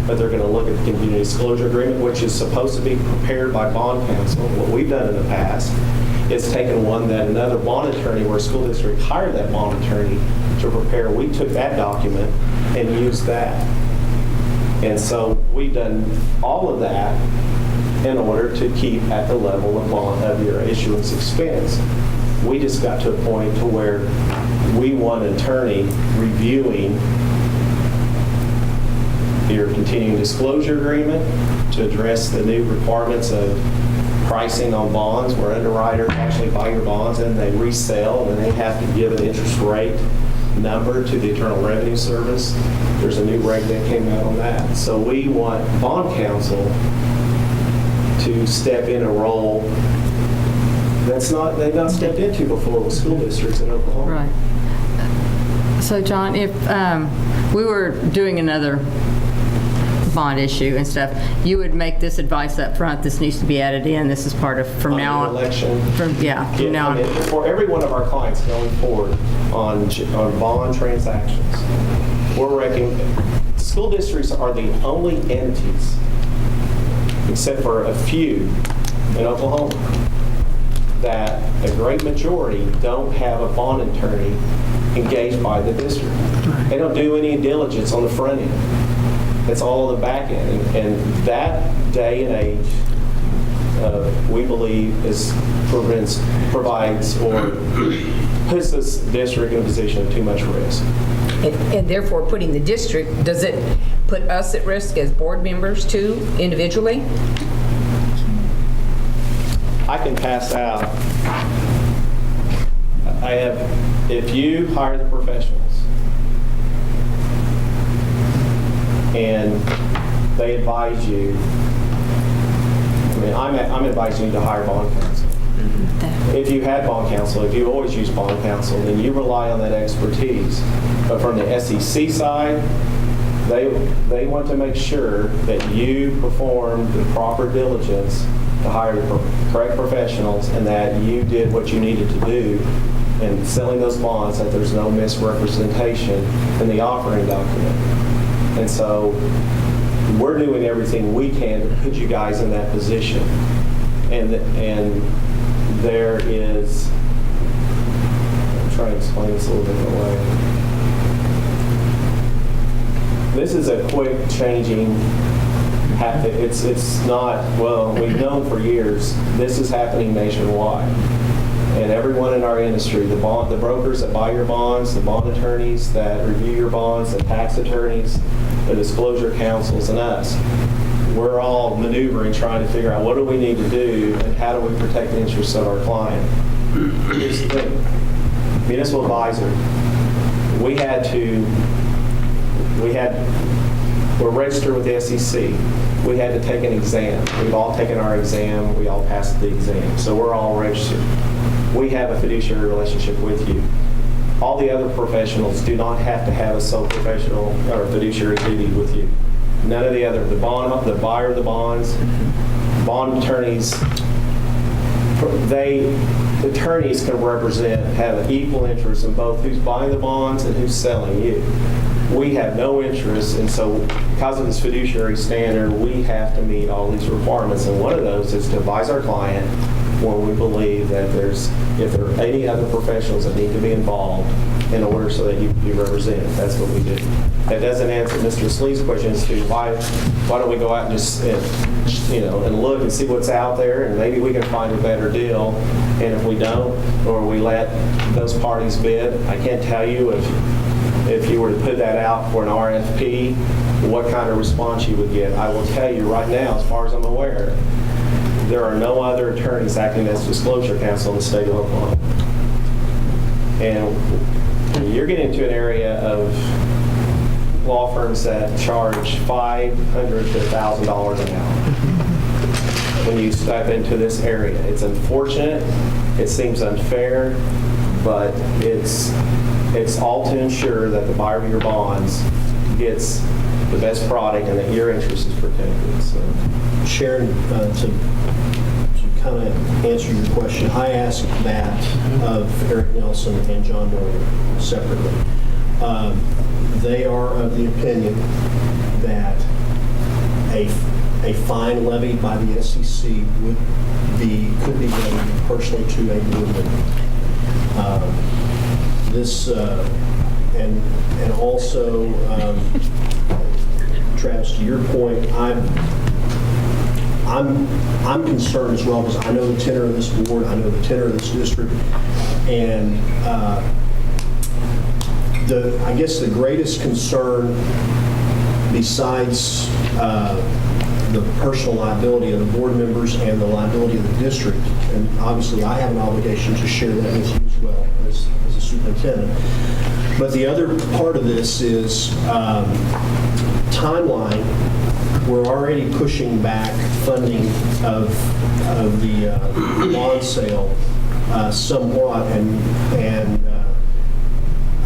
but they're going to look at the continuing disclosure agreement, which is supposed to be prepared by bond counsel. What we've done in the past is taken one that another bond attorney, where a school district hired that bond attorney to prepare. We took that document and used that. And so we've done all of that in order to keep at the level of your issuance expense. We just got to a point to where we want an attorney reviewing your continuing disclosure agreement to address the new requirements of pricing on bonds, where underwriters actually buy your bonds and they resell, and they have to give an interest rate number to the Internal Revenue Service. There's a new reg that came out on that. So we want bond counsel to step in a role they've not stepped into before with school districts in Oklahoma. Right. So John, if we were doing another bond issue and stuff, you would make this advice up front, this needs to be added in, this is part of, from now on. Election. From now on. For every one of our clients going forward on bond transactions, we're reckoning, school districts are the only entities, except for a few in Oklahoma, that a great majority don't have a bond attorney engaged by the district. They don't do any diligence on the front end. It's all on the back end. And that day and age, we believe, provides or puts this district in a position of too much risk. And therefore, putting the district, does it put us at risk as board members too, individually? I can pass out. If you hire the professionals and they advise you, I mean, I'm advising you to hire bond counsel. If you had bond counsel, if you always use bond counsel, then you rely on that expertise. But from the SEC side, they want to make sure that you perform the proper diligence to hire the correct professionals and that you did what you needed to do in selling those bonds, that there's no misrepresentation in the offering document. And so we're doing everything we can to put you guys in that position. And there is, I'm trying to explain this a little different way. This is a quick changing, it's not, well, we've known for years, this is happening nationwide. And everyone in our industry, the brokers that buy your bonds, the bond attorneys that review your bonds, the tax attorneys, the disclosure counsels, and us, we're all maneuvering, trying to figure out what do we need to do and how do we protect the interests of our client. Here's the thing. Municipal advisor, we're registered with the SEC. We had to take an exam. We've all taken our exam. We all passed the exam. So we're all registered. We have a fiduciary relationship with you. All the other professionals do not have to have a sole professional or fiduciary duty with you. None of the other, the buyer of the bonds, bond attorneys, attorneys can have an equal interest in both who's buying the bonds and who's selling you. We have no interest, and so because of this fiduciary standard, we have to meet all these requirements, and one of those is to advise our client when we believe that if there are any other professionals that need to be involved in order so that you can be represented. That's what we do. That doesn't answer Mr. Slee's question as to why don't we go out and just and look and see what's out there, and maybe we can find a better deal. And if we don't, or we let those parties bid, I can't tell you if you were to put that out for an RFP, what kind of response you would get. I will tell you right now, as far as I'm aware, there are no other attorneys acting as disclosure counsel in the state of Oklahoma. And you're getting into an area of law firms that charge $500 to $1,000 an hour when you step into this area. It's unfortunate, it seems unfair, but it's all to ensure that the buyer of your bonds gets the best product and that your interest is protected. So, Sharon, to kind of answer your question, I asked that of Eric Nelson and John Miller separately. They are of the opinion that a fine levied by the SEC could be levied personally to a board member. And also, Travis, to your point, I'm concerned as well because I know the tenor of this board, I know the tenor of this district, and I guess the greatest concern, besides the personal liability of the board members and the liability of the district, and obviously I have an obligation to share that with you as well as a superintendent. But the other part of this is timeline. We're already pushing back funding of the bond sale somewhat, and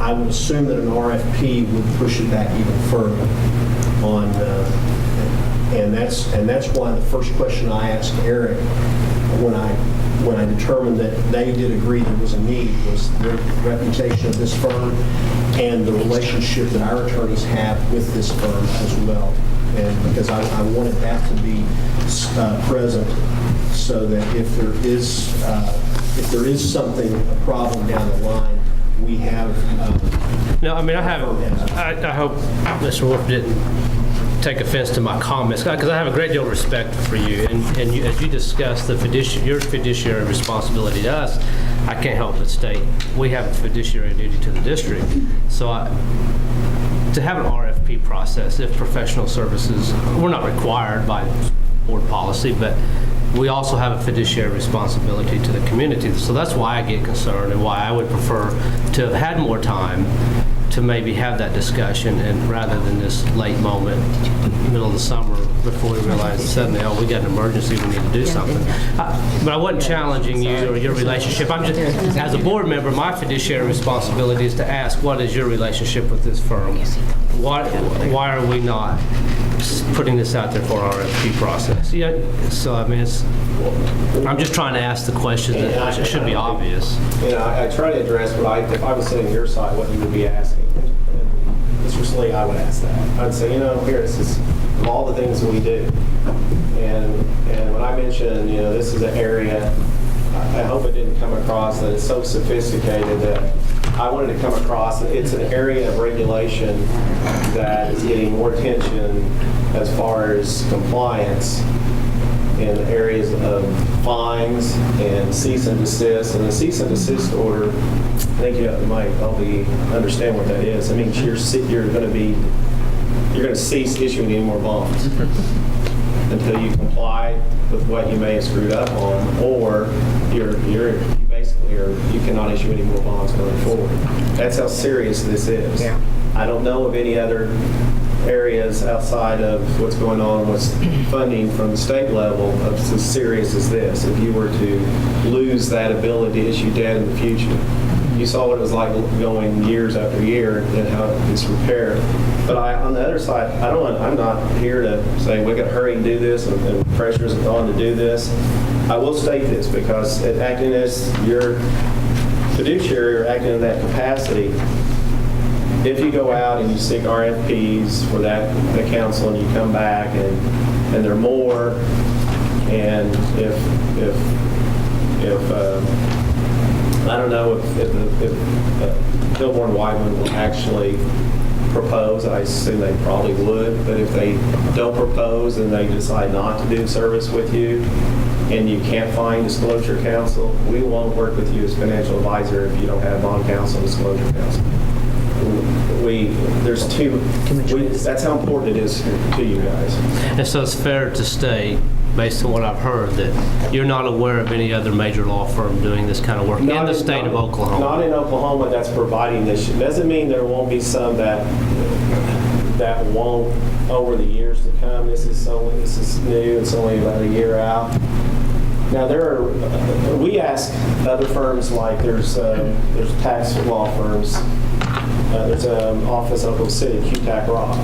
I would assume that an RFP would push it back even further on, and that's why the first question I asked Eric when I determined that they did agree there was a need was the reputation of this firm and the relationship that our attorneys have with this firm as well. And because I wanted that to be present so that if there is something, a problem down the line, we have. No, I mean, I hope Mr. Wolf didn't take offense to my comments, because I have a great deal of respect for you. And you, as you discussed your fiduciary responsibility to us, I can't help but state we have a fiduciary duty to the district. So to have an RFP process, if professional services, we're not required by board policy, but we also have a fiduciary responsibility to the community. So that's why I get concerned and why I would prefer to have had more time to maybe have that discussion, and rather than this late moment, middle of the summer, before we realize suddenly, oh, we got an emergency, we need to do something. But I wasn't challenging you or your relationship. I'm just, as a board member, my fiduciary responsibility is to ask, what is your relationship with this firm? Why are we not putting this out there for our RFP process? Yeah, so I mean, I'm just trying to ask the question that should be obvious. I try to address if I was sitting on your side, what you would be asking. Mr. Slee, I would ask that. I'd say, here, this is of all the things that we do. And when I mentioned, this is an area, I hope it didn't come across that it's so sophisticated that I wanted to come across that it's an area of regulation that is getting more attention as far as compliance in areas of fines and cease and desist. And the cease and desist order, I think you might probably understand what that is. It means you're going to cease issuing any more bonds until you comply with what you may have screwed up on, or you cannot issue any more bonds going forward. That's how serious this is. Yeah. I don't know of any other areas outside of what's going on with funding from the state level of as serious as this. If you were to lose that ability to issue debt in the future, you saw what it was like going years after year and how it's repaired. But on the other side, I'm not here to say we got to hurry and do this and pressure is on to do this. I will state this because acting as your fiduciary or acting in that capacity, if you go out and you seek RFPs for the council and you come back and there are more, and if I don't know if Kilbourne Whiteman will actually propose, I assume they probably would, but if they don't propose and they decide not to do service with you and you can't find disclosure counsel, we won't work with you as financial advisor if you don't have bond counsel and disclosure counsel. That's how important it is to you guys. And so it's fair to state, based on what I've heard, that you're not aware of any other major law firm doing this kind of work in the state of Oklahoma. Not in Oklahoma that's providing this. Doesn't mean there won't be some that won't over the years to come. This is new. It's only about a year out. Now we ask other firms, like there's tax law firms. There's an office in Oklahoma City, QTAC Rock,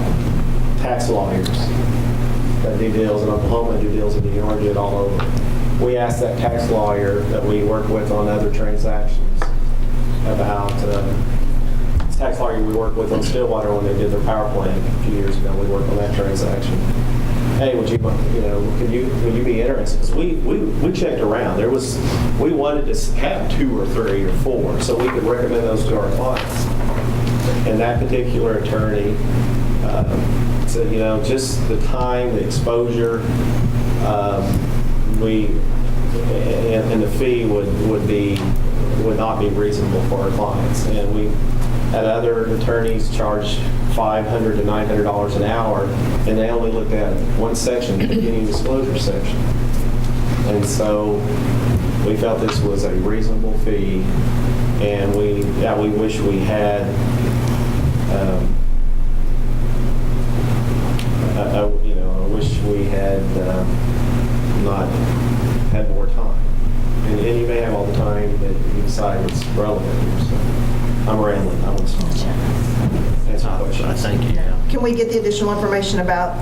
tax lawyers that do deals in Oklahoma, do deals in New York, do it all over. We asked that tax lawyer that we work with on other transactions about, this tax lawyer we worked with on Stillwater when they did their power plant a few years ago. We worked on that transaction. Hey, would you be interested? Because we checked around. We wanted to have 2 or 3 or 4 so we could recommend those to our clients. And that particular attorney said, just the time, the exposure, and the fee would not be reasonable for our clients. And we had other attorneys charge $500 to $900 an hour, and they only looked at one section, the beginning disclosure section. And so we felt this was a reasonable fee, and we wish we had I wish we had not had more time. And you may have all the time that you decide it's relevant here. So I'm rambling. I want to answer questions. Thank you. Can we get the additional information about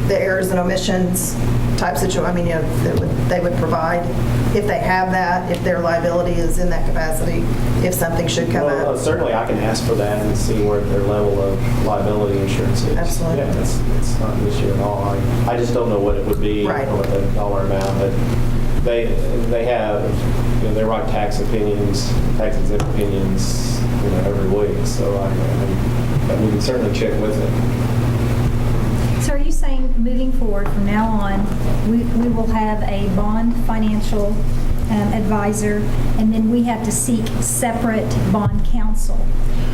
the errors and omissions type situation? They would provide, if they have that, if their liability is in that capacity, if something should come up? Certainly I can ask for that and see where their level of liability insurance is. Absolutely. Yeah, it's not an issue at all. I just don't know what it would be, right, or what the dollar amount, but they have, they write tax exempt opinions, every week. So we can certainly check with it. So are you saying, moving forward from now on, we will have a bond financial advisor, and then we have to seek separate bond counsel.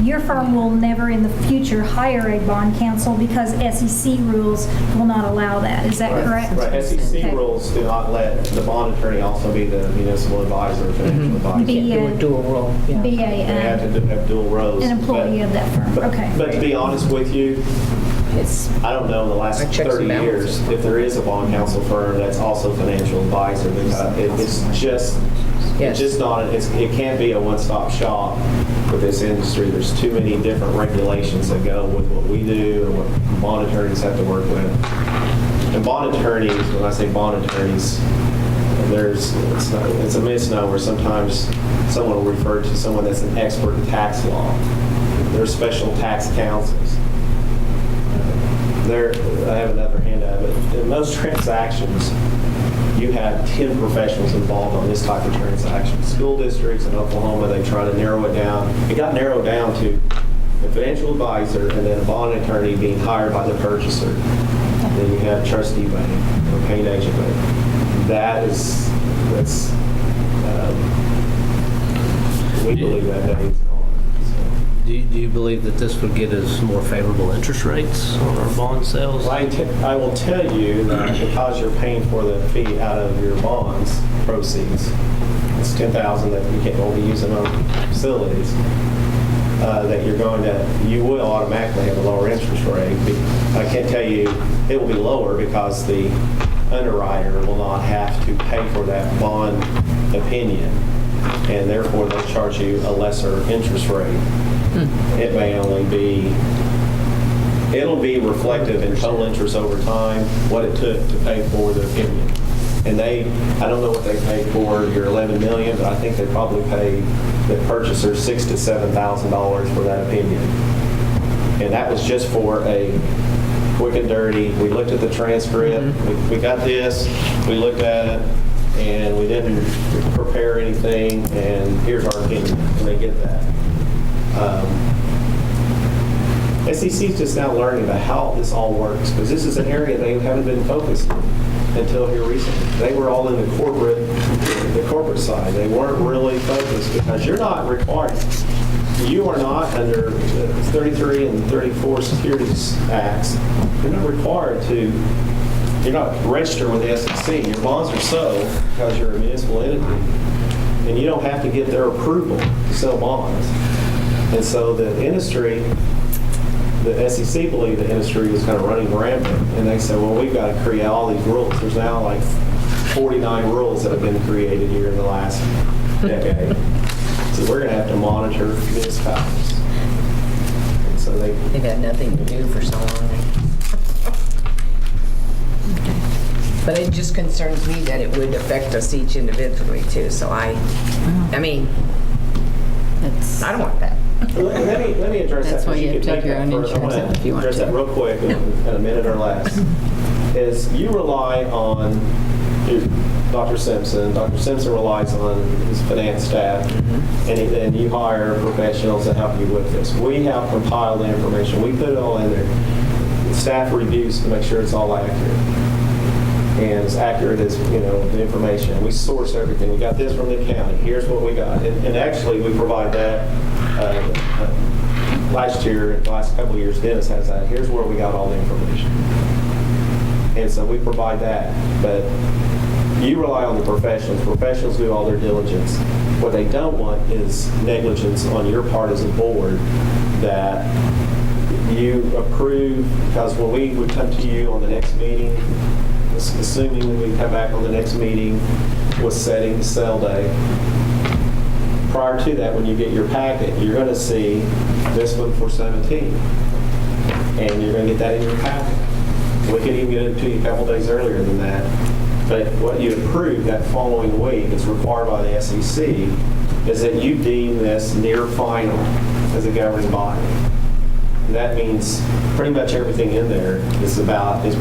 Your firm will never in the future hire a bond counsel because SEC rules will not allow that. Is that correct? Right, SEC Okay. rules do not let the bond attorney also be the municipal advisor or financial advisor. Be Do a dual role. Yeah. Be They have a, to have dual roles. an employee of that firm. But- Okay. But to be honest with you, It's, I don't know in the last Our checks 30 and years if there is a bond counsel firm that's also financial advisor, because it's just, Yes. it's just not, it can't be a one-stop shop with this industry. There's too many different regulations that go with what we do and what bond attorneys have to work with. And bond attorneys, when I say bond attorneys, it's a misnomer. Sometimes someone will refer to someone that's an expert in tax law. They're special tax counsels. I have another handout, but in most transactions, you have 10 professionals involved on this type of transaction. School districts in Oklahoma, they try to narrow it down. It got narrowed down to a financial advisor and then a bond attorney being hired by the purchaser. Then you have trustee bank or paid agent bank. We believe that day is gone. Do you believe that this would get us more favorable interest rates on our bond sales? I will tell you that because you're paying for the fee out of your bonds proceeds, it's $10,000 that you can only use in on facilities, that you will automatically have a lower interest rate. I can't tell you it will be lower because the underwriter will not have to pay for that bond opinion, and therefore they'll charge you a lesser interest rate. It may only be, it'll be reflective in total interest over time, what it took to pay for the opinion. And I don't know what they paid for your $11 million, but I think they probably paid the purchaser $6,000 to $7,000 for that opinion. And that was just for a quick and dirty, we looked at the transcript, we got this, we looked at it, and we didn't prepare anything, and here's our opinion, and they get that. SEC is just now learning about how this all works, because this is an area they haven't been focused on until here recently. They were all in the corporate side. They weren't really focused because you're not required. You are not under the 33 and 34 Securities Acts. You're not required to. You're not registered with the SEC. Your bonds are sold because you're a municipal entity, and you don't have to get their approval to sell bonds. And so the industry, the SEC believed the industry was kind of running rampant, and they said, well, we've got to create all these rules. There's now like 49 rules that have been created here in the last decade. So we're going to have to monitor municipalities. And so they've had nothing to do for so long. But it just concerns me that it would affect us each individually too. So I mean, I don't want that. Let me address That's that. why you have to take your own I insurance want out if you want address to. that real quick in a minute or less. Is you rely on Dr. Simpson. Dr. Simpson relies on his finance staff, and you hire professionals to help you with this. We have compiled the information. We put it all in there. Staff reviews to make sure it's all accurate. And as accurate as, the information. We source everything. We got this from the county. Here's what we got. And actually, we provide that. Last year, the last couple of years, Dennis has that. Here's where we got all the information. And so we provide that. But you rely on the professionals. Professionals do all their diligence. What they don't want is negligence on your part as a board that you approve, because when we would come to you on the next meeting, assuming that we come back on the next meeting with setting the sale day, prior to that, when you get your packet, you're going to see this one for 17, and you're going to get that in your packet. We could even get it to you a couple days earlier than that. But what you approve that following week is required by the SEC is that you deem this near final as a governing body. And that means pretty much everything in there is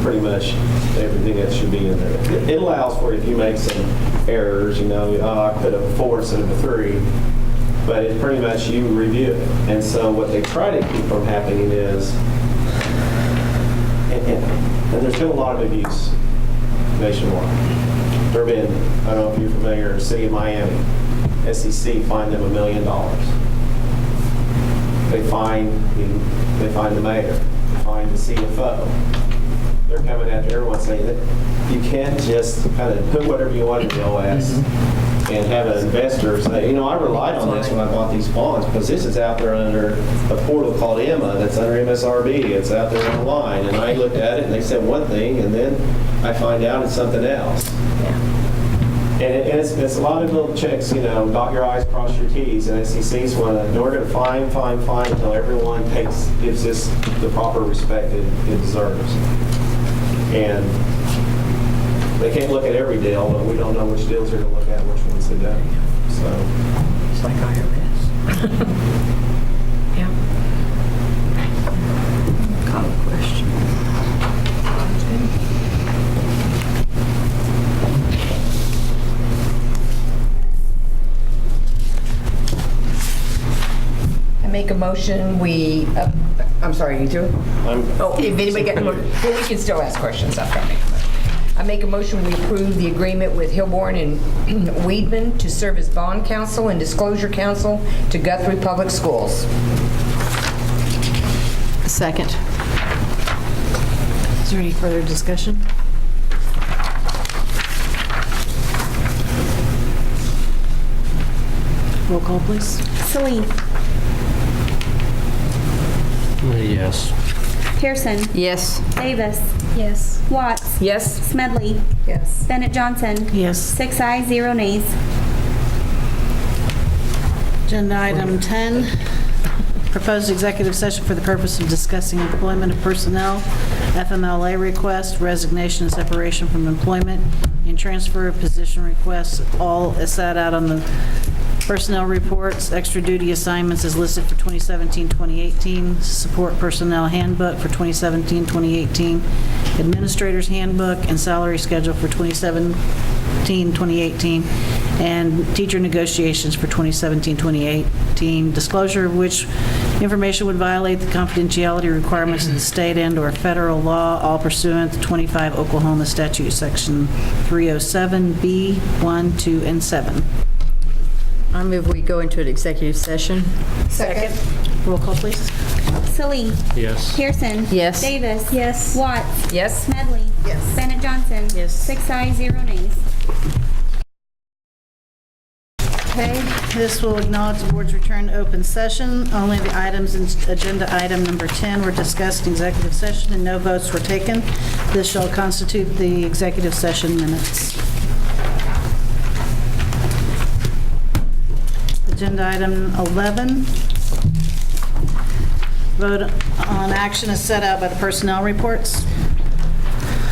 pretty much everything that should be in there. It allows for if you make some errors, I put a 4 instead of a 3, but it pretty much you review it. And so what they try to keep from happening is, and there's been a lot of abuse nationwide. They're been, I don't know if you're familiar, City of Miami, SEC fined them $1 million. They fined the mayor, they fined the CFO. They're coming after everyone saying that you can't just kind of put whatever you want in the OS and have an investor say, you know, I relied on this when I bought these bonds because this is out there under a portal called Emma that's under MSRB. It's out there online. And I looked at it and they said one thing and then I find out it's something else. And it's a lot of little checks, you know, dot your I's, cross your T's, and SEC's one, and we're going to fine until everyone gives this the proper respect it deserves. And they can't look at every deal, but we don't know which deals they're going to look at, which ones they don't. So It's like IRS. Yeah. Call a question. I make a motion, I'm sorry, you do? Oh, if anybody got, well, we can still ask questions after I make a motion. I make a motion, we approve the agreement with Hilborn and Weedman to serve as bond counsel and disclosure counsel to Guthrie Public Schools. Second. Is there any further discussion? Roll call, please. Celine. Yes. Pearson. Yes. Davis. Yes. Watts. Yes? Smedley. Yes. Bennett Johnson. Yes. 6 ayes, 0 nays. Agenda item 10, proposed executive session for the purpose of discussing employment of personnel, FMLA request, resignation and separation from employment, and transfer of position requests, all is set out on the personnel reports. Extra duty assignments is listed for 2017-2018, support personnel handbook for 2017-2018, administrator's handbook and salary schedule for 2017-2018, and teacher negotiations for 2017-2018, disclosure of which information would violate the confidentiality requirements of the state and/or federal law, all pursuant to 25 Oklahoma statute section 307B 1, 2, and 7. I move we go into an executive session. Second. Roll call, please. Celine. Yes. Pearson. Yes. Davis. Yes. Watts. Yes? Smedley. Yes. Bennett Johnson. Yes. 6 ayes, 0 nays. Okay, this will acknowledge the board's return to open session. Only the items in agenda item number 10 were discussed in executive session and no votes were taken. This shall constitute the executive session minutes. Agenda item 11, vote on action as set out by the personnel reports.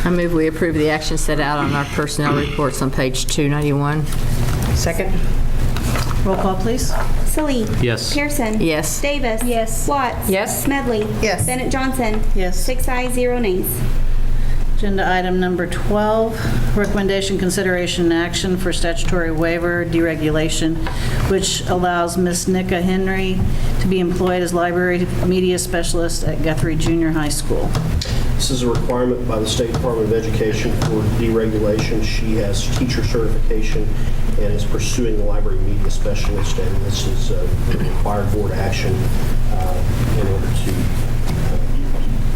I move we approve the action set out on our personnel reports on page 291. Second? Roll call, please. Celine. Yes. Pearson. Yes. Davis. Yes. Watts. Yes? Smedley. Yes. Bennett Johnson. Yes. 6 ayes, 0 nays. Agenda item number 12, recommendation, consideration, and action for statutory waiver deregulation, which allows Ms. Nika Henry to be employed as library media specialist at Guthrie Junior High School. This is a requirement by the State Department of Education for deregulation. She has teacher certification and is pursuing the library media specialist, and this is a required board action in order to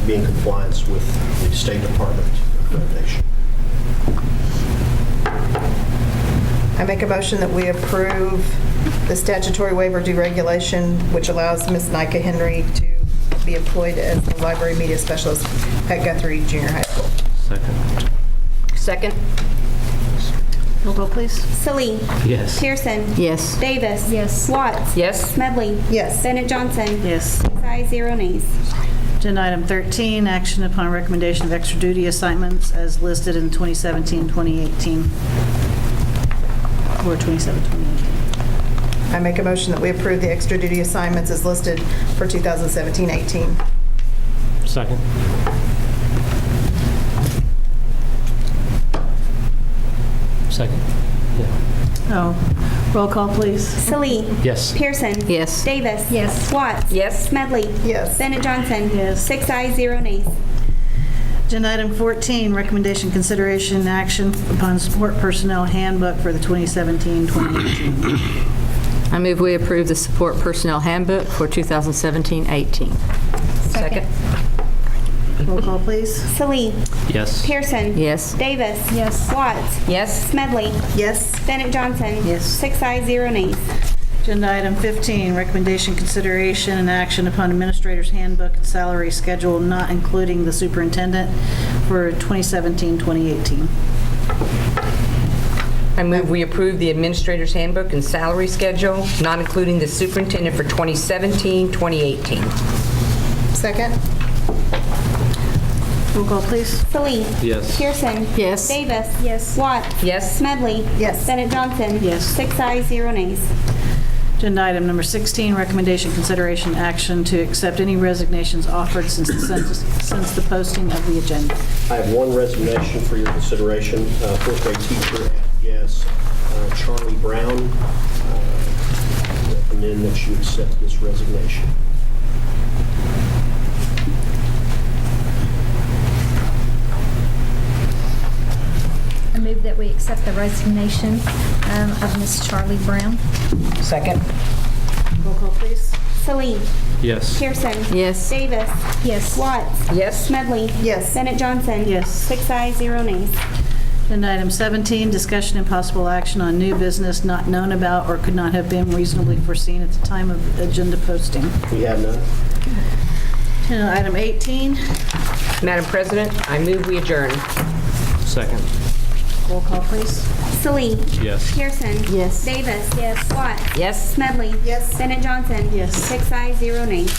be in compliance with the State Department accreditation. I make a motion that we approve the statutory waiver deregulation, which allows Ms. Nika Henry to be employed as the library media specialist at Guthrie Junior High School. Second. Second? Roll call, please. Celine. Yes. Pearson. Yes. Davis. Yes. Watts. Yes? Smedley. Yes. Bennett Johnson. Yes. 6 ayes, 0 nays. Agenda item 13, action upon recommendation of extra duty assignments as listed in 2017-2018. Or 27-2018. I make a motion that we approve the extra duty assignments as listed for 2017-18. Second. Second. Yeah. Oh, roll call, please. Celine. Yes. Pearson. Yes. Davis. Yes. Watts. Yes? Smedley. Yes. Bennett Johnson. Yes. 6 ayes, 0 nays. Agenda item 14, recommendation, consideration, and action upon support personnel handbook for the 2017-2018. I move we approve the support personnel handbook for 2017-18. Second. Roll call, please. Salee. Yes. Pearson. Yes. Davis. Yes. Watts. Yes. Smedley. Yes. Bennett Johnson. Yes. 6 ayes, 0 nays. Agenda item 15, recommendation, consideration, and action upon administrator's handbook and salary schedule, not including the superintendent, for 2017-2018. I move we approve the administrator's handbook and salary schedule, not including the superintendent for 2017-2018. Second? Roll call, please. Salee. Yes. Pearson. Yes. Davis. Yes. Watts. Yes. Smedley. Yes. Bennett Johnson. Yes. 6 ayes, 0 nays. Agenda item number 16, recommendation, consideration, action to accept any resignations offered since the posting of the agenda. I have one resignation for your consideration. Fourth grade teacher at Yes, Charlie Brown. Recommend that you accept this resignation. I move that we accept the resignation of Miss Charlie Brown. Second. Roll call, please. Salee. Yes. Pearson. Yes. Davis. Yes. Watts. Yes. Smedley. Yes. Bennett Johnson. Yes. 6 ayes, 0 nays. Agenda item 17, discussion and possible action on new business not known about or could not have been reasonably foreseen at the time of agenda posting. We have none. Agenda item 18, Madam President, I move we adjourn. Second. roll call, please. Salee. Yes. Pearson. Yes. Davis. Yes. Watts. Yes. Smedley. Yes. Bennett Johnson. Yes. 6 ayes, 0 nays.